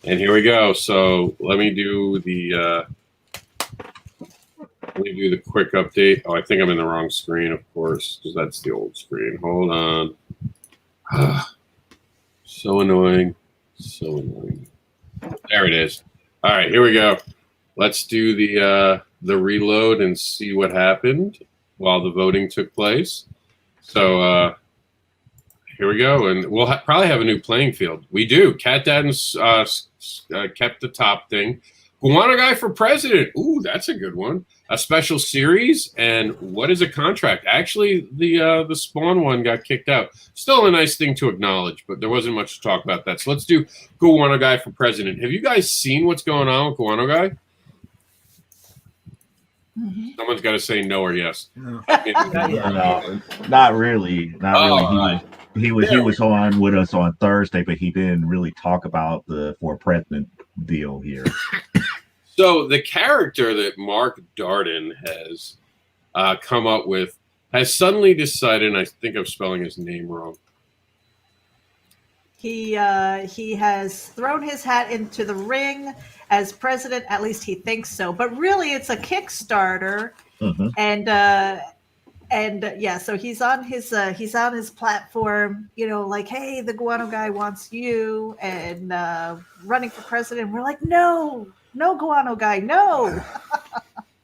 And here we go. So let me do the quick update. Oh, I think I'm in the wrong screen, of course, because that's the old screen. Hold on. So annoying. So annoying. There it is. All right, here we go. Let's do the reload and see what happened while the voting took place. So here we go, and we'll probably have a new playing field. We do. Cat Dadden's kept the top thing. Guano Guy for President. Ooh, that's a good one. A special series. And what is a contract? Actually, the Spawn one got kicked out. Still a nice thing to acknowledge, but there wasn't much to talk about that. So let's do Guano Guy for President. Have you guys seen what's going on with Guano Guy? Mm-hmm. Someone's got to say no or yes. No, not really. He was on with us on Thursday, but he didn't really talk about the for president deal here. So the character that Mark Darden has come up with has suddenly decided, and I think I'm spelling his name wrong. He has thrown his hat into the ring as president. At least he thinks so. But really, it's a Kickstarter, and yeah. So he's on his platform. You know, like, hey, the Guano Guy wants you, and running for president. We're like, no, Guano Guy, no.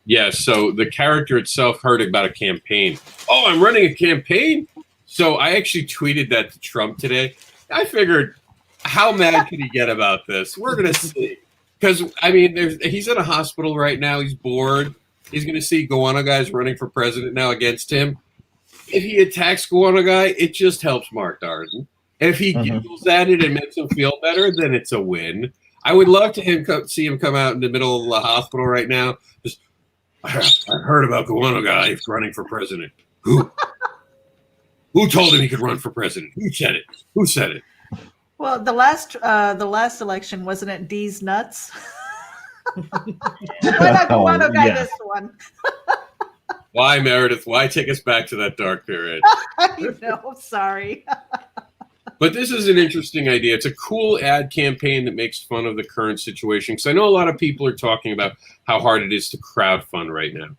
Yeah. So the character itself heard about a campaign. Oh, I'm running a campaign. So I actually tweeted that to Trump today. I figured, how mad could he get about this? We're going to see. Because, I mean, he's in a hospital right now. He's bored. He's going to see Guano Guy's running for president now against him. If he attacks Guano Guy, it just helps Mark Darden. If he giggles at it and makes him feel better, then it's a win. I would love to see him come out in the middle of the hospital right now. Just, I heard about Guano Guy running for president. Who told him he could run for president? Who said it? Who said it? Well, the last election, wasn't it D's nuts? Why not Guano Guy this one? Why, Meredith? Why take us back to that dark period? I know, sorry. But this is an interesting idea. It's a cool ad campaign that makes fun of the current situation. Because I know a lot of people are talking about how hard it is to crowdfund right now.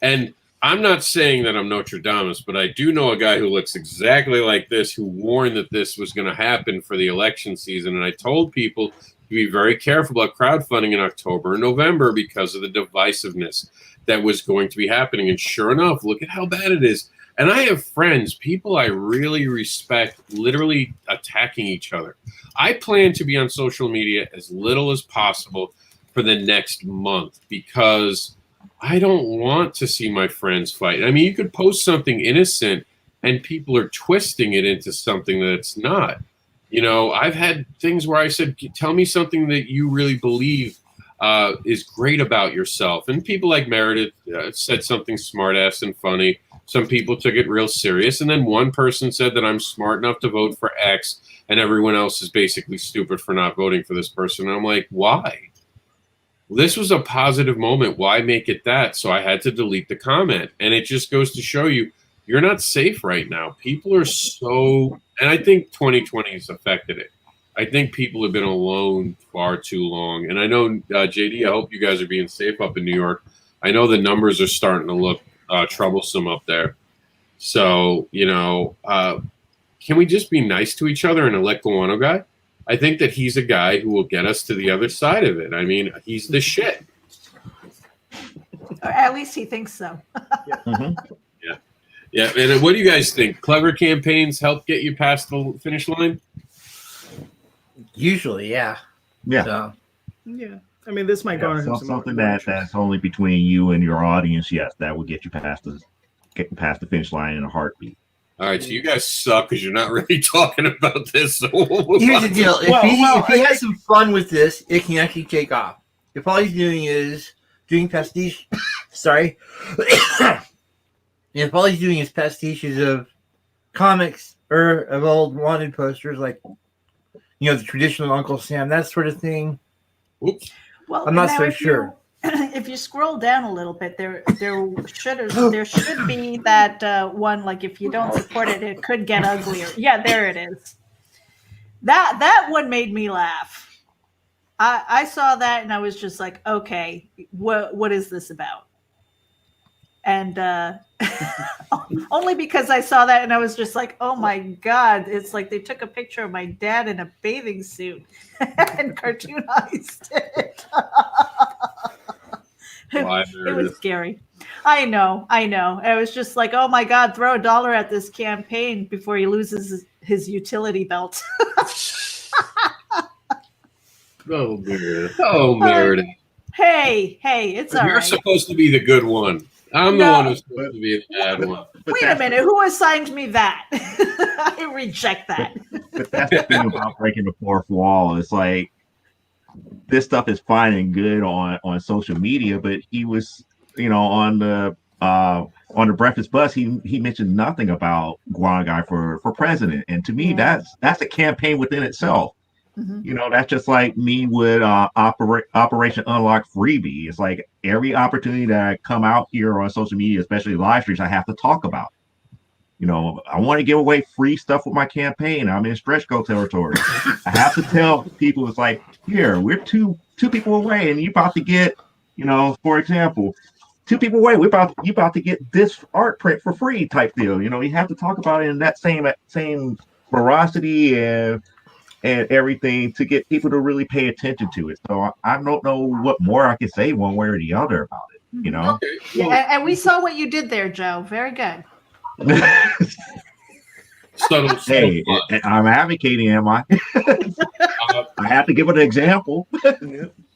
And I'm not saying that I'm Nostradamus, but I do know a guy who looks exactly like this, who warned that this was going to happen for the election season. And I told people to be very careful about crowdfunding in October and November because of the divisiveness that was going to be happening. And sure enough, look at how bad it is. And I have friends, people I really respect, literally attacking each other. I plan to be on social media as little as possible for the next month because I don't want to see my friends fight. I mean, you could post something innocent and people are twisting it into something that it's not. You know, I've had things where I said, tell me something that you really believe is great about yourself. And people like Meredith said something smart-ass and funny. Some people took it real serious. And then one person said that I'm smart enough to vote for X and everyone else is basically stupid for not voting for this person. And I'm like, why? This was a positive moment. Why make it that? So I had to delete the comment. And it just goes to show you, you're not safe right now. People are so, and I think 2020 has affected it. I think people have been alone far too long. And I know, JD, I hope you guys are being safe up in New York. I know the numbers are starting to look troublesome up there. So, you know, can we just be nice to each other and elect Guano Guy? I think that he's a guy who will get us to the other side of it. I mean, he's the shit. Or at least he thinks so. Yeah. And what do you guys think? Clever campaigns help get you past the finish line? Usually, yeah. Yeah. So, Yeah. I mean, this might garner him some something more that's only between you and your audience. Yes, that will get you past the finish line in a heartbeat. All right, so you guys suck because you're not really talking about this. So here's the deal. If he has some fun with this, it can actually take off. If all he's doing is doing pastiche, sorry. If all he's doing is pastiches of comics or of old wanted posters, like, you know, the traditional Uncle Sam, that sort of thing. Oops. Well, I'm not so sure. If you scroll down a little bit, there should be that one, like, if you don't support it, it could get uglier. Yeah, there it is. That one made me laugh. I saw that and I was just like, okay, what is this about? And only because I saw that and I was just like, oh my God, it's like they took a picture of my dad in a bathing suit and cartoonized it. It was scary. I know. I was just like, oh my God, throw $1 at this campaign before he loses his utility belt. Oh, Meredith. Hey, it's all You're right. supposed to be the good one. I'm the one who's supposed to be the bad one. Wait a minute. Who assigned me that? I reject that. But that's the thing about breaking the fourth wall. It's like this stuff is fine and good on social media, but he was, on the Breakfast Bus, he mentioned nothing about Guangai for president, and to me, that's a campaign within itself. Mm-hmm. That's just like me with Operation Unlock Freebie. It's like every opportunity that I come out here on social media, especially live streams, I have to talk about. I want to give away free stuff with my campaign. I'm in stretch goal territory. I have to tell people, it's like, here, we're two people away, and you're about to get, for example, 2 people away. You about to get this art print for free type deal. You have to talk about it in that same veracity and everything to get people to really pay attention to it. So I don't know what more I can say one way or the other about it. Okay. Well, And we saw what you did there, Joe. Very good. subtle Hey, plot. I'm advocating, am I? I have to give it an example.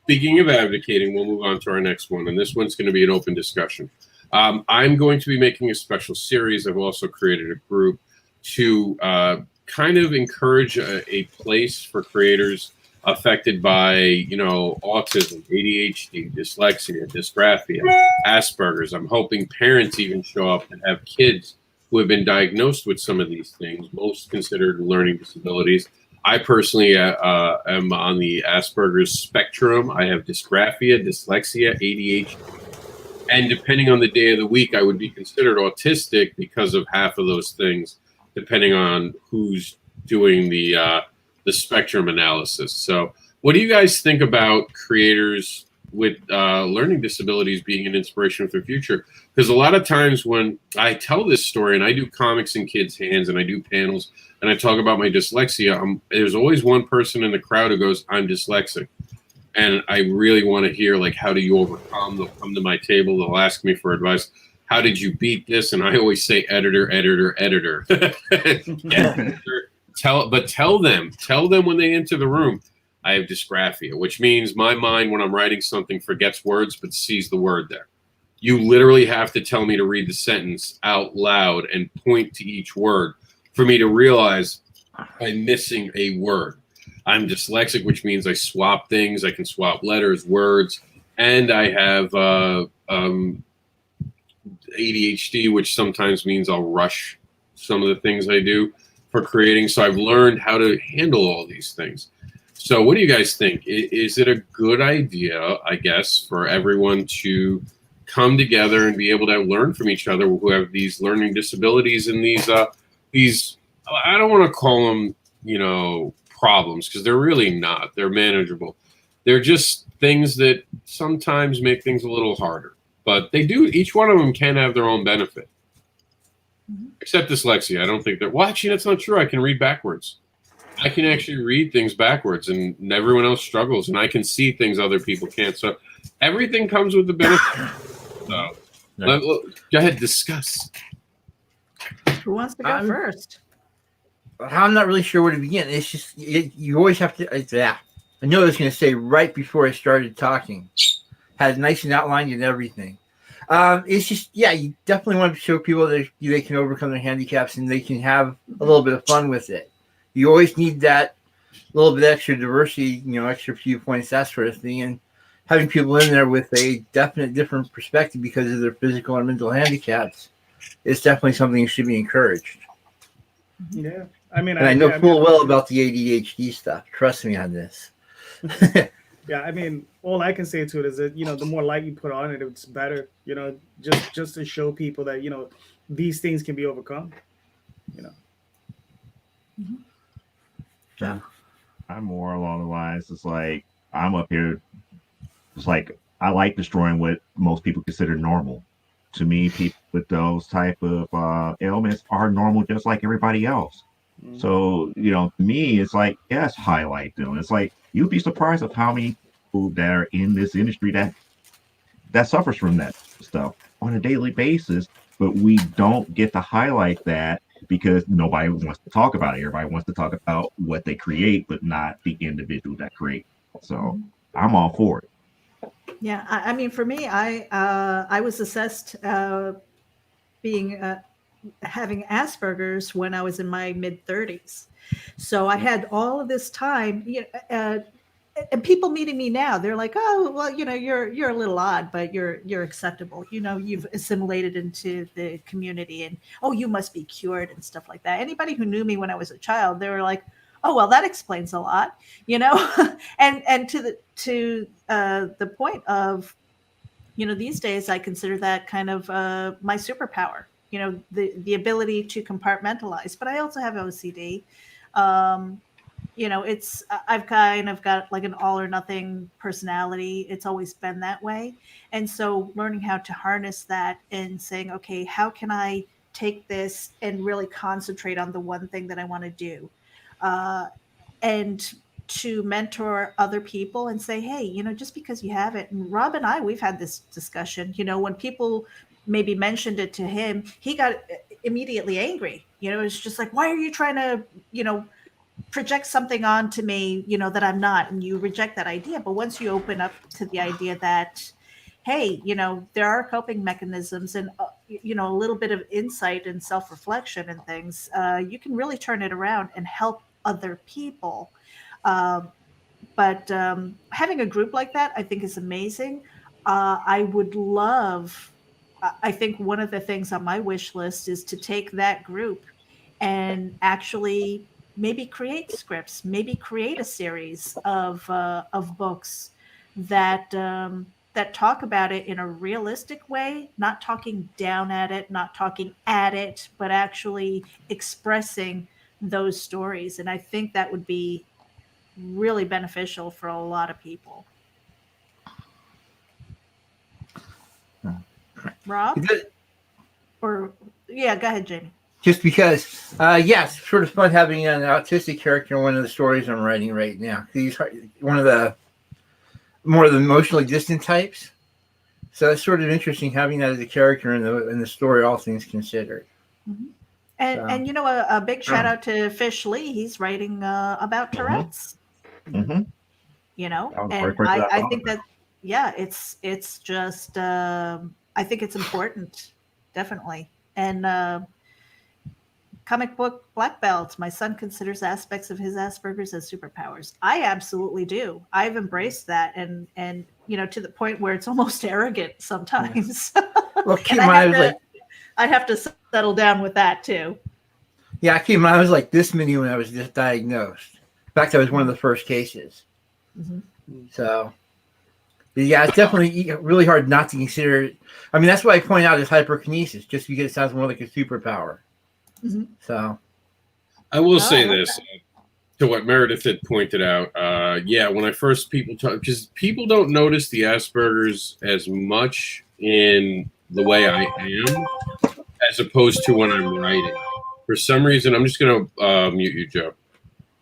Speaking of advocating, we'll move on to our next one, and this one's going to be an open discussion. I'm going to be making a special series. I've also created a group to kind of encourage a place for creators affected by, autism, ADHD, dyslexia, dysgraphia, Asperger's. I'm hoping parents even show up and have kids who have been diagnosed with some of these things, most considered learning disabilities. I personally am on the Asperger's spectrum. I have dysgraphia, dyslexia, ADHD, and depending on the day of the week, I would be considered autistic because of half of those things, depending on who's doing the spectrum analysis. So, what do you guys think about creators with learning disabilities being an inspiration for the future? Because a lot of times when I tell this story and I do comics in kids' hands and I do panels and I talk about my dyslexia, there's always one person in the crowd who goes, "I'm dyslexic." And I really want to hear, like, how do you overcome? They'll come to my table, they'll ask me for advice. How did you beat this? And I always say, editor. Tell them when they enter the room, I have dysgraphia, which means my mind, when I'm writing something, forgets words but sees the word there. You literally have to tell me to read the sentence out loud and point to each word for me to realize I'm missing a word. I'm dyslexic, which means I swap things. I can swap letters, words, and I have ADHD, which sometimes means I'll rush some of the things I do for creating. So I've learned how to handle all these things. So what do you guys think? Is it a good idea, I guess, for everyone to come together and be able to learn from each other who have these learning disabilities and these I don't want to call them, problems, because they're really not. They're manageable. They're just things that sometimes make things a little harder. But they do, each one of them can have their own benefit. Except dyslexia. I don't think that, well, actually, that's not true. I can read backwards. I can actually read things backwards, and everyone else struggles, and I can see things other people can't. So everything comes with the benefit. So go ahead, discuss. Who wants to go first? I'm not really sure where to begin. It's just, you always have to, I know I was going to say right before I started talking. Had nice and outlined and everything. It's just, you definitely want to show people that they can overcome their handicaps and they can have a little bit of fun with it. You always need that little bit extra diversity, extra viewpoints, that sort of thing. And having people in there with a definite different perspective because of their physical and mental handicaps is definitely something that should be encouraged. Yeah. I mean, and I know full well about the ADHD stuff. Trust me on this. Yeah, I mean, all I can say to it is that, the more light you put on it, it's better, just to show people that, these things can be overcome, Yeah. I'm more along the lines, it's like, I'm up here, it's like, I like destroying what most people consider normal. To me, people with those type of ailments are normal just like everybody else. Mm-hmm. So, to me, it's like, yes, highlight them. It's like, you'd be surprised of how many people that are in this industry that suffers from that stuff on a daily basis, but we don't get to highlight that because nobody wants to talk about it. Everybody wants to talk about what they create, but not the individual that create. So I'm all for it. Yeah, I mean, for me, I was assessed being having Asperger's when I was in my mid-30s. So I had all of this time, and people meeting me now, they're like, "Oh, well, you're a little odd, but you're acceptable. You've assimilated into the community, and oh, you must be cured and stuff like that." Anybody who knew me when I was a child, they were like, "Oh, well, that explains a lot," and to the point of, these days I consider that kind of my superpower. The ability to compartmentalize, but I also have OCD. Um, I've kind of got like an all or nothing personality. It's always been that way. And so learning how to harness that and saying, okay, how can I take this and really concentrate on the one thing that I want to do? And to mentor other people and say, hey, just because you have it. And Rob and I, we've had this discussion, when people maybe mentioned it to him, he got immediately angry. It's just like, why are you trying to, project something onto me, that I'm not, and you reject that idea. But once you open up to the idea that, hey, there are coping mechanisms and, a little bit of insight and self-reflection and things, you can really turn it around and help other people. But having a group like that, I think, is amazing. I would love, I think one of the things on my wish list is to take that group and actually maybe create scripts, maybe create a series of books that that talk about it in a realistic way, not talking down at it, not talking at it, but actually expressing those stories. And I think that would be really beneficial for a lot of people. Rob? Or yeah, go ahead, Jamie. Just because, yes, sort of fun having an autistic character in one of the stories I'm writing right now. He's one of the more of the emotionally distant types. So it's sort of interesting having that as a character in the story, all things considered. Mm-hmm. And a big shout out to Fish Lee. He's writing about Tourette's. Mm-hmm. And I think that, yeah, it's just I think it's important, definitely. And comic book black belts. My son considers aspects of his Asperger's as superpowers. I absolutely do. I've embraced that, and to the point where it's almost arrogant sometimes. Well, keep in mind, I'd have to settle down with that too. Yeah, keep in mind, I was like this many when I was just diagnosed. In fact, I was one of the first cases. Mm-hmm. So, yeah, it's definitely really hard not to consider it. I mean, that's why I point out is hyperkinesis, just because it sounds more like a superpower. Mm-hmm. So, I will say this to what Meredith had pointed out. When I first people talk, because people don't notice the Asperger's as much in the way I am, as opposed to when I'm writing. For some reason, I'm just going to mute you, Joe.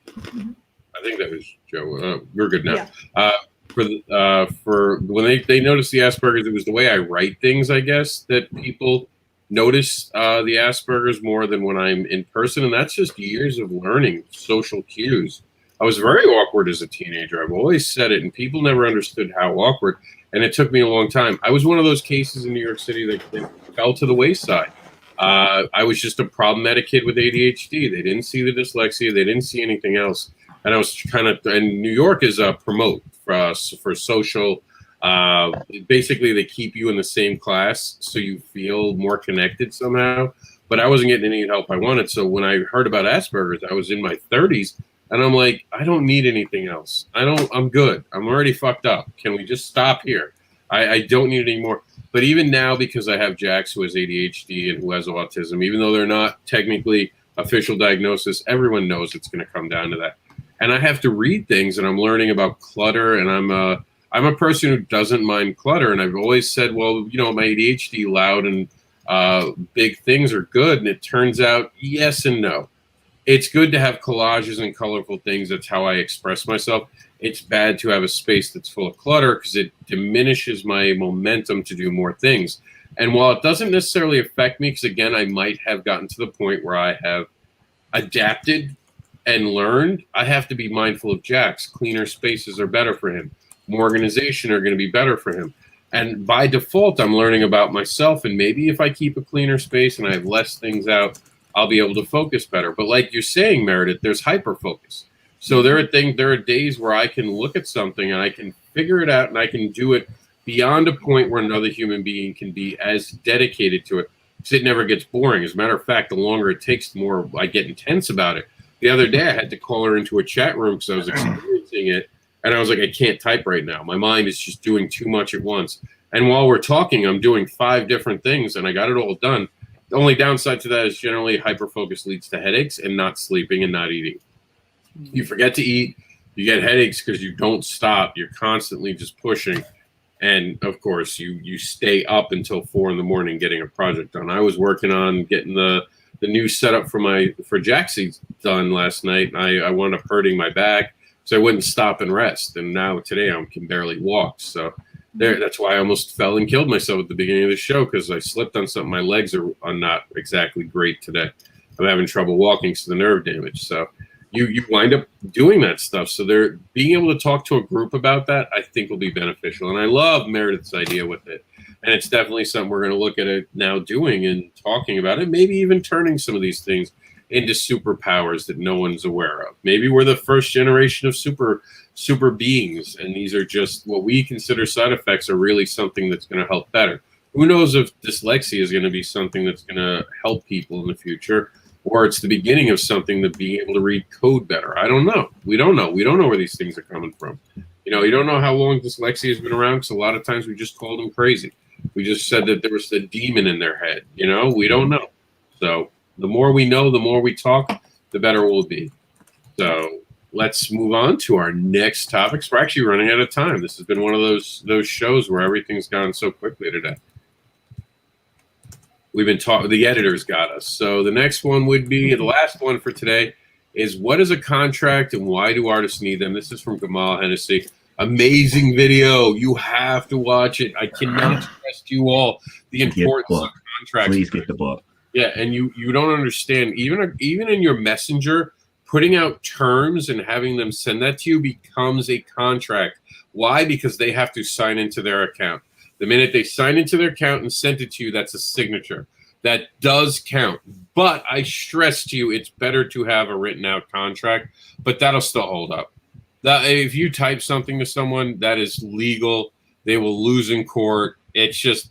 Mm-hmm. I think that was Joe. We're good now. Yeah. For when they noticed the Asperger's, it was the way I write things, I guess, that people notice the Asperger's more than when I'm in person, and that's just years of learning social cues. I was very awkward as a teenager. I've always said it, and people never understood how awkward, and it took me a long time. I was one of those cases in New York City that fell to the wayside. I was just a problematic kid with ADHD. They didn't see the dyslexia. They didn't see anything else. And I was and New York is a promote for social. Basically, they keep you in the same class so you feel more connected somehow. But I wasn't getting any help I wanted. So when I heard about Asperger's, I was in my 30s, and I'm like, I don't need anything else. I'm good. I'm already fucked up. Can we just stop here? I don't need it anymore. But even now, because I have Jax who has ADHD and who has autism, even though they're not technically official diagnosis, everyone knows it's going to come down to that. And I have to read things, and I'm learning about clutter, and I'm a person who doesn't mind clutter. And I've always said, well, my ADHD, loud and big things are good. And it turns out, yes and no. It's good to have collages and colorful things. That's how I express myself. It's bad to have a space that's full of clutter because it diminishes my momentum to do more things. And while it doesn't necessarily affect me, because again, I might have gotten to the point where I have adapted and learned, I have to be mindful of Jax. Cleaner spaces are better for him. more organization are going to be better for him. And by default, I'm learning about myself. And maybe if I keep a cleaner space and I have less things out, I'll be able to focus better. But like you're saying, Meredith, there's hyper focus. So there are days where I can look at something and I can figure it out and I can do it beyond a point where another human being can be as dedicated to it, because it never gets boring. As a matter of fact, the longer it takes, the more I get intense about it. The other day, I had to call her into a chat room because I was experiencing it. And I was like, I can't type right now. My mind is just doing too much at once. And while we're talking, I'm doing 5 different things, and I got it all done. The only downside to that is generally hyperfocus leads to headaches and not sleeping and not eating. You forget to eat, you get headaches because you don't stop. You're constantly just pushing. And, of course, you stay up until 4 in the morning getting a project done. I was working on getting the new setup for Jaxie done last night. I wound up hurting my back. So I wouldn't stop and rest. And now today I can barely walk. So that's why I almost fell and killed myself at the beginning of the show, because I slipped on something. My legs are not exactly great today. I'm having trouble walking because of the nerve damage. So you wind up doing that stuff. So being able to talk to a group about that, I think, will be beneficial. And I love Meredith's idea with it. And it's definitely something we're going to look at it now doing and talking about it. Maybe even turning some of these things into superpowers that no one's aware of. Maybe we're the first generation of super beings, and these are just what we consider side effects are really something that's going to help better. Who knows if dyslexia is going to be something that's going to help people in the future, or it's the beginning of something that being able to read code better. I don't know. We don't know. We don't know where these things are coming from. You don't know how long dyslexia has been around, because a lot of times we just called them crazy. We just said that there was a demon in their head. We don't know. So the more we know, the more we talk, the better we'll be. So let's move on to our next topics. We're actually running out of time. This has been one of those shows where everything's gone so quickly today. We've been talking. The editors got us. So the next one would be, the last one for today, is what is a contract and why do artists need them? This is from Gamal Hennessy. Amazing video. You have to watch it. I cannot stress to you all the importance of contracts. Please get the book. Yeah, and you don't understand, even in your messenger, putting out terms and having them send that to you becomes a contract. Why? Because they have to sign into their account. The minute they sign into their account and sent it to you, that's a signature. That does count. But I stress to you, it's better to have a written out contract, but that'll still hold up. If you type something to someone, that is legal. They will lose in court. It's just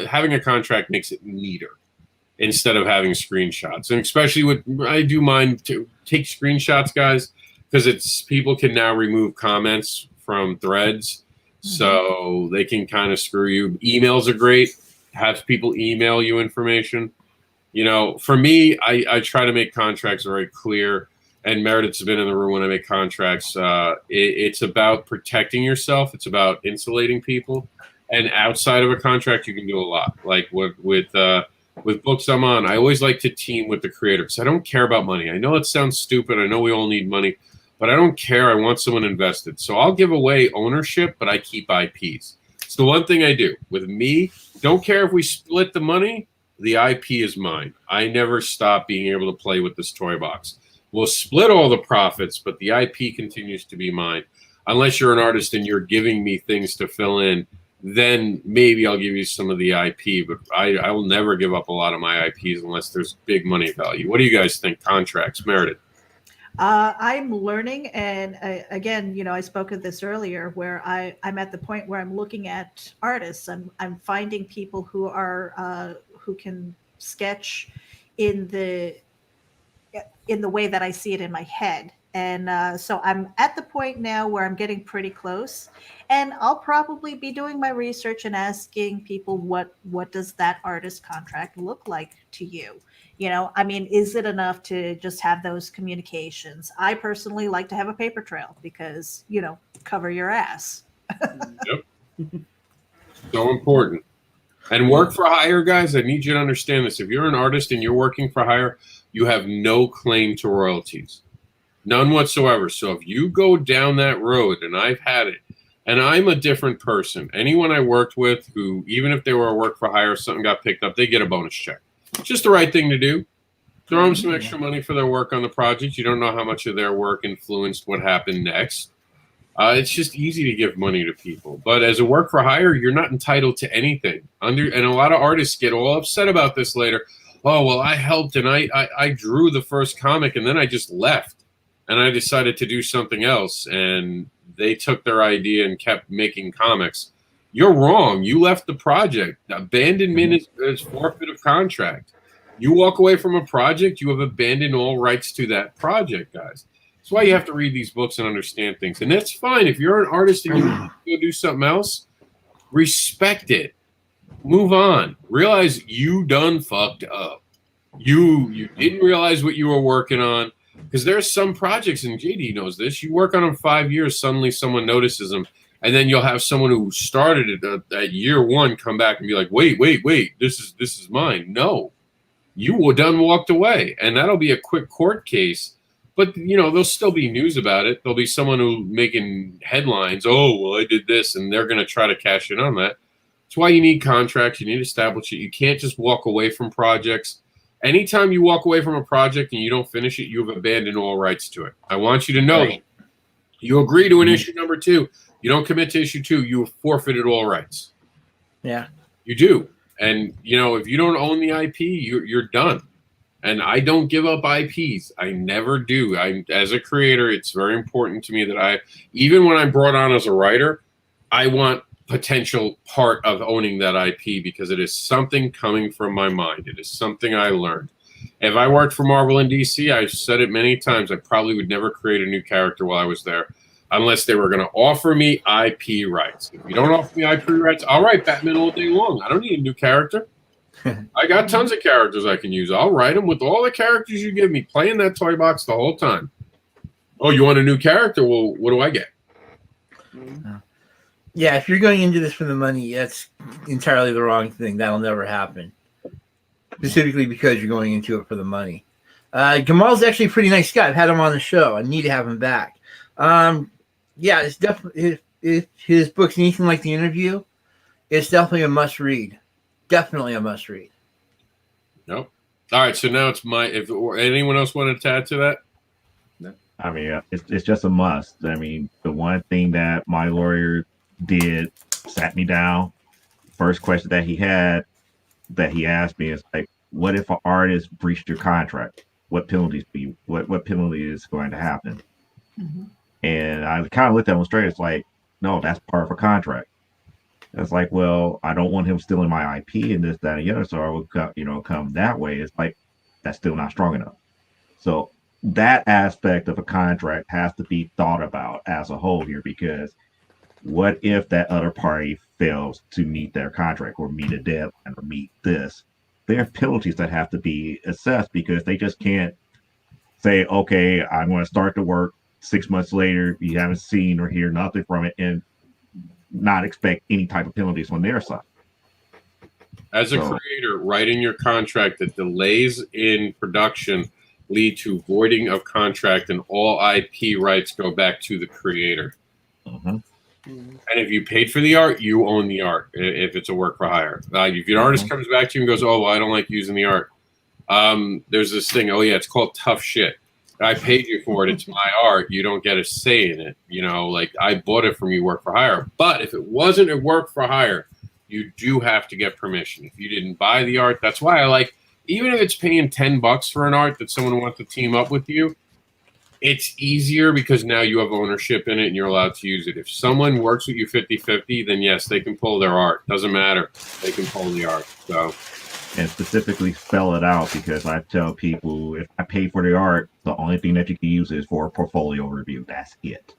having a contract makes it neater instead of having screenshots. And especially I do mind to take screenshots, guys, because people can now remove comments from threads, so they can kind of screw you. Emails are great. Have people email you information. For me, I try to make contracts very clear. And Meredith's been in the room when I make contracts. It's about protecting yourself. It's about insulating people. And outside of a contract, you can do a lot. Like with books I'm on, I always like to team with the creator because I don't care about money. I know it sounds stupid. I know we all need money, but I don't care. I want someone invested. So I'll give away ownership, but I keep IPs. It's the one thing I do. With me, don't care if we split the money. The IP is mine. I never stop being able to play with this toy box. We'll split all the profits, but the IP continues to be mine. Unless you're an artist and you're giving me things to fill in, then maybe I'll give you some of the IP, but I will never give up a lot of my IPs unless there's big money value. What do you guys think? Contracts, Meredith? I'm learning, and again, I spoke of this earlier, where I'm at the point where I'm looking at artists. I'm finding people who can sketch in the way that I see it in my head. And so I'm at the point now where I'm getting pretty close, and I'll probably be doing my research and asking people what does that artist contract look like to you? Is it enough to just have those communications? I personally like to have a paper trail because, cover your ass. Yep. So important. And work for hire, guys, I need you to understand this. If you're an artist and you're working for hire, you have no claim to royalties. None whatsoever. So if you go down that road, and I've had it, and I'm a different person. Anyone I worked with who, even if they were a work for hire, something got picked up, they get a bonus check. It's just the right thing to do. Throw them some extra money for their work on the project. You don't know how much of their work influenced what happened next. It's just easy to give money to people. But as a work for hire, you're not entitled to anything. And a lot of artists get all upset about this later. Oh, well, I helped and I drew the first comic and then I just left and I decided to do something else. And they took their idea and kept making comics. You're wrong. You left the project. Abandonment is forfeit of contract. You walk away from a project, you have abandoned all rights to that project, guys. That's why you have to read these books and understand things. And that's fine. If you're an artist and you want to go do something else, respect it. Move on. Realize you done fucked up. You didn't realize what you were working on. Because there's some projects, and JD knows this, you work on them 5 years, suddenly someone notices them, and then you'll have someone who started it at year one come back and be like, wait, this is mine. No. You were done walked away. And that'll be a quick court case. But, there'll still be news about it. There'll be someone who making headlines. Oh, well, I did this. And they're going to try to cash in on that. That's why you need contracts. You need to establish it. You can't just walk away from projects. Anytime you walk away from a project and you don't finish it, you have abandoned all rights to it. I want you to know that. You agree to an issue number 2. You don't commit to issue 2, you have forfeited all rights. Yeah. You do. And, if you don't own the IP, you're done. And I don't give up IPs. I never do. As a creator, it's very important to me that even when I'm brought on as a writer, I want potential part of owning that IP because it is something coming from my mind. It is something I learned. If I worked for Marvel and DC, I've said it many times, I probably would never create a new character while I was there unless they were going to offer me IP rights. If you don't offer me IP rights, I'll write Batman all day long. I don't need a new character. I got tons of characters I can use. I'll write them with all the characters you give me. Play in that toy box the whole time. Oh, you want a new character? Well, what do I get? Yeah, if you're going into this for the money, that's entirely the wrong thing. That'll never happen. Specifically because you're going into it for the money. Gamal's actually a pretty nice guy. I've had him on the show. I need to have him back. Yeah, it's definitely if his book's anything like The Interview, it's definitely a must read. Definitely a must read. Nope. All right, so now it's if anyone else wanted to add to that? No. I mean, it's just a must. I mean, the one thing that my lawyer did, sat me down. First question that he asked me is like, what if an artist breached your contract? What penalties what penalty is going to happen? Mm-hmm. And I kind of looked at him straight. It's like, no, that's part of a contract. It's like, well, I don't want him stealing my IP and this, that, and the other. So I would, come that way. It's like, that's still not strong enough. So that aspect of a contract has to be thought about as a whole here, because what if that other party fails to meet their contract or meet a deadline or meet this? There are penalties that have to be assessed, because they just can't say, okay, I'm going to start the work 6 months later, you haven't seen or hear nothing from it, and not expect any type of penalties on their side. As a creator, write in your contract that delays in production lead to voiding of contract and all IP rights go back to the creator. Mm-hmm. And if you paid for the art, you own the art if it's a work for hire. If an artist comes back to you and goes, oh, well, I don't like using the art. There's this thing, it's called tough shit. I paid you for it. It's my art. You don't get a say in it. Like I bought it from you, work for hire. But if it wasn't a work for hire, you do have to get permission. If you didn't buy the art, that's why I like, even if it's paying $10 for an art that someone wants to team up with you, it's easier because now you have ownership in it and you're allowed to use it. If someone works with you 50-50, then yes, they can pull their art. Doesn't matter. They can pull the art. So. And specifically spell it out, because I tell people, if I pay for the art, the only thing that you can use is for a portfolio review. That's it.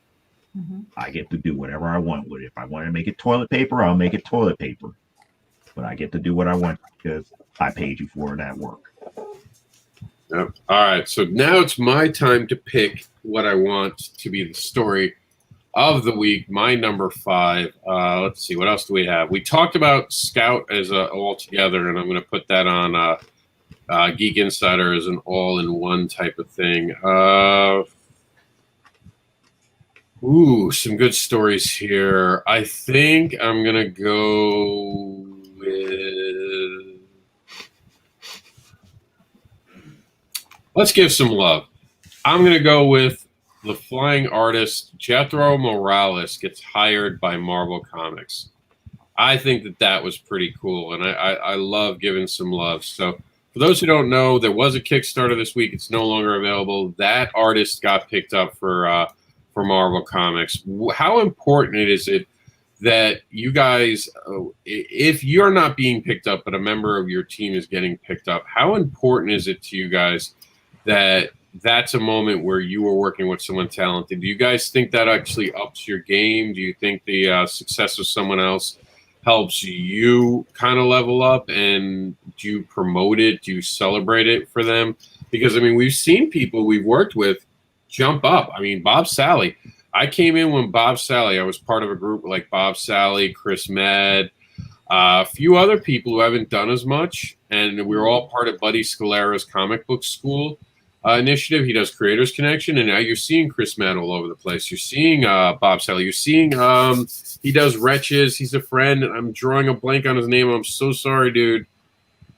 Mm-hmm. I get to do whatever I want with it. If I want to make it toilet paper, I'll make it toilet paper. But I get to do what I want because I paid you for that work. Yep. All right. So now it's my time to pick what I want to be the story of the week. My number 5. Let's see. What else do we have? We talked about Scout as all together, and I'm going to put that on Geek Insider as an all-in-one type of thing. Some good stories here. I think I'm going to go with... Let's give some love. I'm going to go with the flying artist Jethro Morales gets hired by Marvel Comics. I think that was pretty cool, and I love giving some love. So for those who don't know, there was a Kickstarter this week. It's no longer available. That artist got picked up for Marvel Comics. How important is it that you guys, if you're not being picked up, but a member of your team is getting picked up, how important is it to you guys that that's a moment where you were working with someone talented? Do you guys think that actually ups your game? Do you think the success of someone else helps you kind of level up? And do you promote it? Do you celebrate it for them? Because, I mean, we've seen people we've worked with jump up. I mean, Bob Sally. I came in when Bob Sally, I was part of a group like Bob Sally, Chris Med, a few other people who haven't done as much. And we were all part of Buddy Scalera's comic book school initiative. He does Creators Connection. And now you're seeing Chris Med all over the place. You're seeing Bob Sally. You're seeing he does Wretches. He's a friend. I'm drawing a blank on his name. I'm so sorry, dude.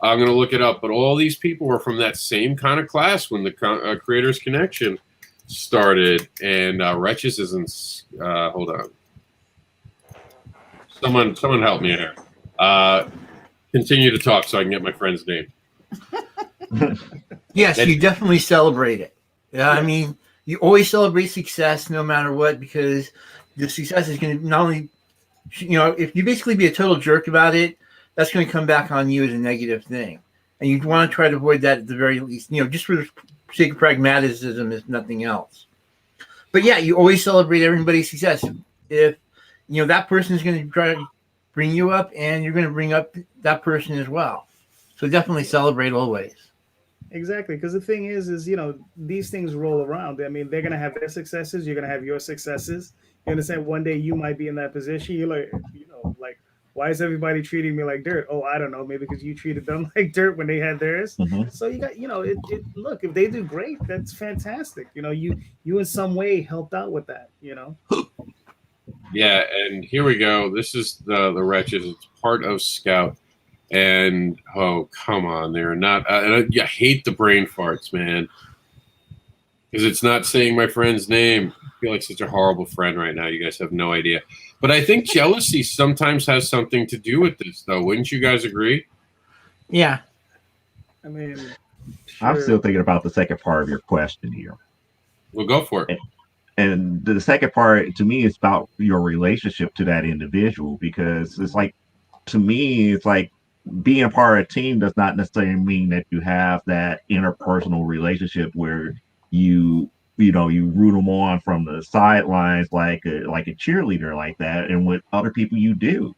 I'm going to look it up. But all these people were from that same kind of class when the Creators Connection started. And Wretches isn't. Hold on. Someone help me here. Continue to talk so I can get my friend's name. Yes, you definitely celebrate it. Yeah, I mean, you always celebrate success no matter what, because the success is going to not only, if you basically be a total jerk about it, that's going to come back on you as a negative thing. And you want to try to avoid that at the very least, just for the sake of pragmatism, if nothing else. But yeah, you always celebrate everybody's success. If, that person is going to try to bring you up, and you're going to bring up that person as well. So definitely celebrate always. Exactly, because the thing is these things roll around. I mean, they're gonna have their successes. You're gonna have your successes. You understand? One day you might be in that position. You're like, why is everybody treating me like dirt? Oh, I don't know. Maybe because you treated them like dirt when they had theirs. Mm-hmm. So you got, look, if they do great, that's fantastic. You in some way helped out with that. Yeah, and here we go. This is the Wretches. It's part of Scout. And oh, come on, they're not. I hate the brain farts, man, because it's not saying my friend's name. I feel like such a horrible friend right now. You guys have no idea. But I think jealousy sometimes has something to do with this, though. Wouldn't you guys agree? Yeah. I mean, sure. I'm still thinking about the second part of your question here. We'll go for it. And the second part, to me, is about your relationship to that individual, because it's like, to me, it's like, being a part of a team does not necessarily mean that you have that interpersonal relationship where you root them on from the sidelines like a cheerleader like that. And with other people you do,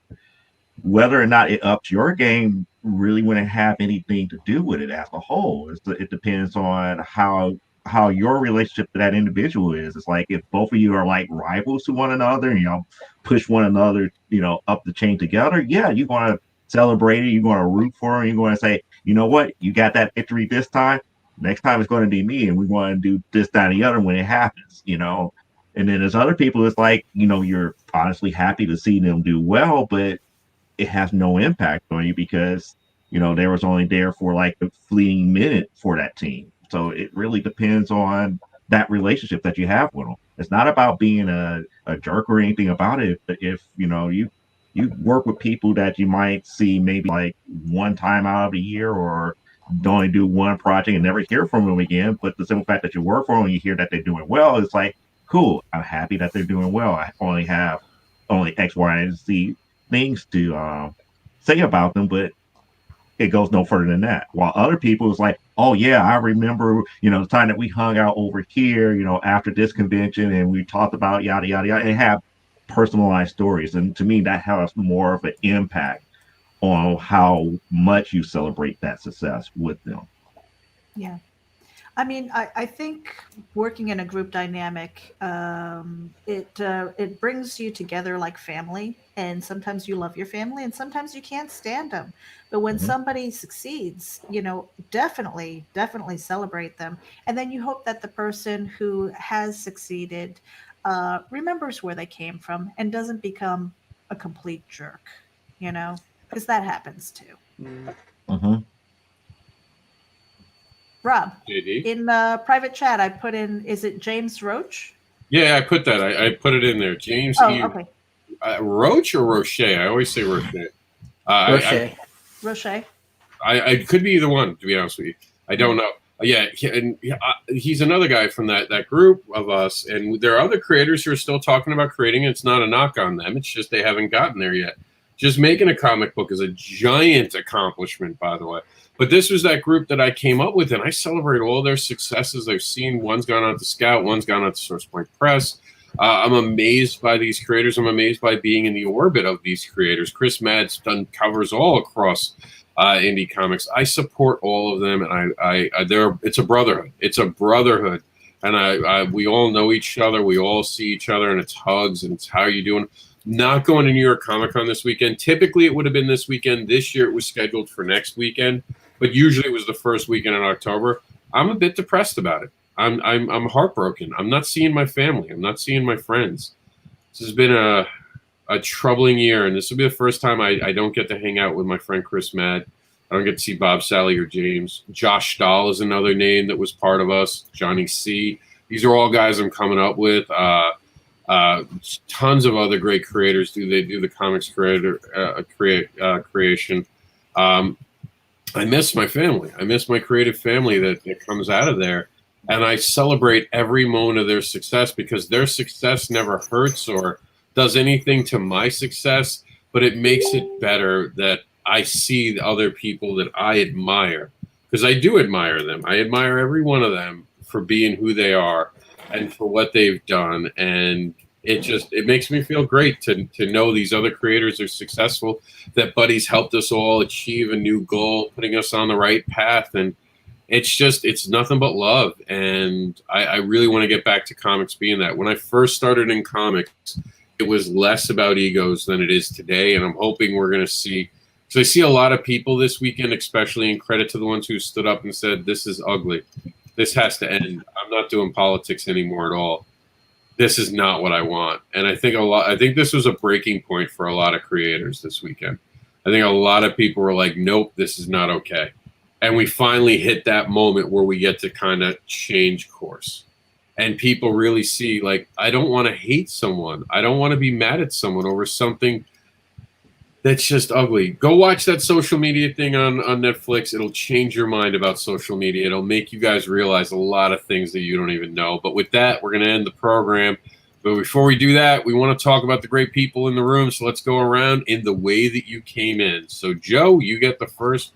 whether or not it ups your game really wouldn't have anything to do with it as a whole. It depends on how your relationship to that individual is. It's like if both of you are like rivals to one another and push one another up the chain together, yeah, you're going to celebrate it, you're going to root for them, you're going to say, you know what, you got that victory this time, next time it's going to be me, and we're going to do this, that, and the other when it happens. And then there's other people, it's like, you're honestly happy to see them do well, but it has no impact on you because they was only there for like a fleeting minute for that team. So it really depends on that relationship that you have with them. It's not about being a jerk or anything about it. But if you work with people that you might see maybe like one time out of the year, or only do one project and never hear from them again, but the simple fact that you work for them and you hear that they're doing well, it's like, cool, I'm happy that they're doing well. I only have X, Y, and Z things to say about them, but it goes no further than that. While other people, it's like, oh yeah, I remember, the time that we hung out over here, after this convention, and we talked about yada yada yada, and have personalized stories. And to me, that has more of an impact on how much you celebrate that success with them. Yeah. I mean, I think working in a group dynamic, it brings you together like family. And sometimes you love your family, and sometimes you can't stand them. But when somebody succeeds, definitely celebrate them. And then you hope that the person who has succeeded remembers where they came from and doesn't become a complete jerk, because that happens too. Mm-hmm. Rob, JD. in private chat, I put in, is it James Roach? Yeah, I put that. I put it in there. James Okay. Roach or Roche? I always say Roche. Roche. Roche. I could be either one, to be honest with you. I don't know. Yeah, he's another guy from that group of us, and there are other creators who are still talking about creating. It's not a knock on them. It's just they haven't gotten there yet. Just making a comic book is a giant accomplishment, by the way. But this was that group that I came up with, and I celebrate all their successes. I've seen one's gone on to Scout, one's gone on to Source Point Press. I'm amazed by these creators. I'm amazed by being in the orbit of these creators. Chris Madd's done covers all across indie comics. I support all of them, and it's a brotherhood. It's a brotherhood, and we all know each other. We all see each other, and it's hugs, and it's how you doing. Not going to New York Comic Con this weekend. Typically, it would have been this weekend. This year, it was scheduled for next weekend, but usually it was the first weekend in October. I'm a bit depressed about it. I'm heartbroken. I'm not seeing my family. I'm not seeing my friends. This has been a troubling year, and this will be the first time I don't get to hang out with my friend Chris Madd. I don't get to see Bob, Sally, or James. Josh Stahl is another name that was part of us. Johnny C. These are all guys I'm coming up with. Tons of other great creators do the comics creation. I miss my family. I miss my creative family that comes out of there. And I celebrate every moment of their success because their success never hurts or does anything to my success, but it makes it better that I see the other people that I admire, because I do admire them. I admire every one of them for being who they are and for what they've done. And it makes me feel great to know these other creators are successful, that Buddy's helped us all achieve a new goal, putting us on the right path. And it's nothing but love. And I really want to get back to comics being that. When I first started in comics, it was less about egos than it is today. And I'm hoping we're going to see, because I see a lot of people this weekend, especially in credit to the ones who stood up and said, this is ugly. This has to end. I'm not doing politics anymore at all. This is not what I want. And I think this was a breaking point for a lot of creators this weekend. I think a lot of people were like, nope, this is not okay. And we finally hit that moment where we get to kind of change course. And people really see, like, I don't want to hate someone. I don't want to be mad at someone over something that's just ugly. Go watch that social media thing on Netflix. It'll change your mind about social media. It'll make you guys realize a lot of things that you don't even know. But with that, we're going to end the program. But before we do that, we want to talk about the great people in the room. So let's go around in the way that you came in. So, Joe, you get the first.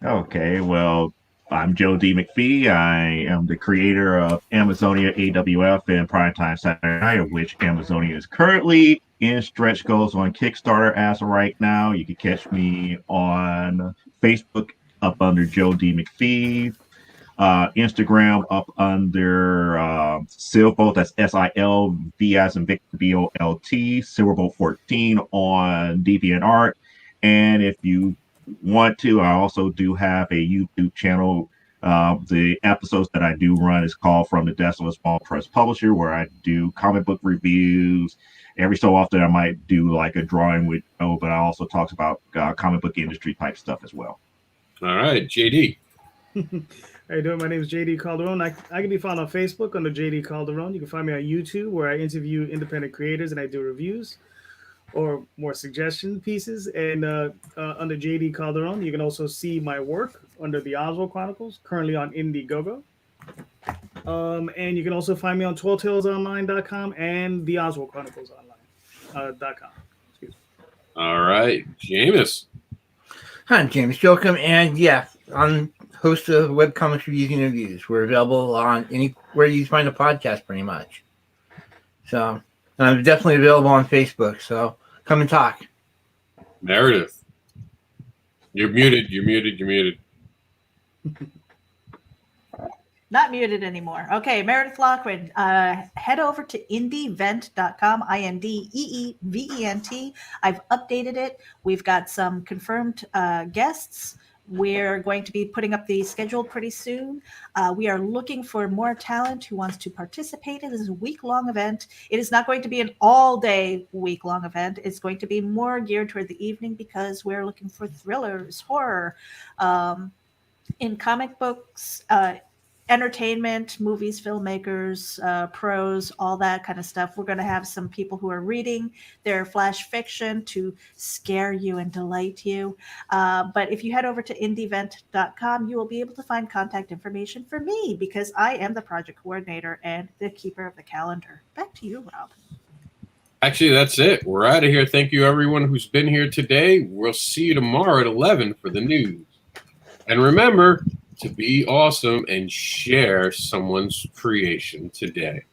Okay, well, I'm Joe D. McFee. I am the creator of Amazonia AWF and Primetime Saturday Night, of which Amazonia is currently in stretch goals on Kickstarter as of right now. You can catch me on Facebook up under Joe D. McFee, Instagram up under Silvolt, that's SILV as in Victor BOLT, Silverbolt 14 on DeviantArt. And if you want to, I also do have a YouTube channel. The episodes that I do run is called From the Desk of a Small Press Publisher, where I do comic book reviews. Every so often I might do like a drawing with but I also talk about comic book industry type stuff as well. All right, JD. How you doing? My name is JD Calderon. I can be found on Facebook under JD Calderon. You can find me on YouTube, where I interview independent creators and I do reviews or more suggestion pieces. And under JD Calderon, you can also see my work under the Oswald Chronicles, currently on Indiegogo. And you can also find me on TwellTalesOnline.com and the Oswald Chronicles Online.com. All right, James. Hi, I'm James Jochim, and yeah, I'm host of Webcomics Reviews and Interviews. We're available on anywhere you find a podcast, pretty much. So, and I'm definitely available on Facebook, so come and talk. Meredith. You're muted. Not muted anymore. Okay, Meredith Loughran. Head over to indievent.com, INDEEVENT. I've updated it. We've got some confirmed guests. We're going to be putting up the schedule pretty soon. We are looking for more talent who wants to participate. It is a week-long event. It is not going to be an all-day week-long event. It's going to be more geared toward the evening because we're looking for thrillers, horror, in comic books, entertainment, movies, filmmakers, prose, all that kind of stuff. We're going to have some people who are reading their flash fiction to scare you and delight you. But if you head over to indievent.com, you will be able to find contact information for me because I am the project coordinator and the keeper of the calendar. Back to you, Rob. Actually, that's it. We're out of here. Thank you, everyone who's been here today. We'll see you tomorrow at 11 for the news. And remember to be awesome and share someone's creation today.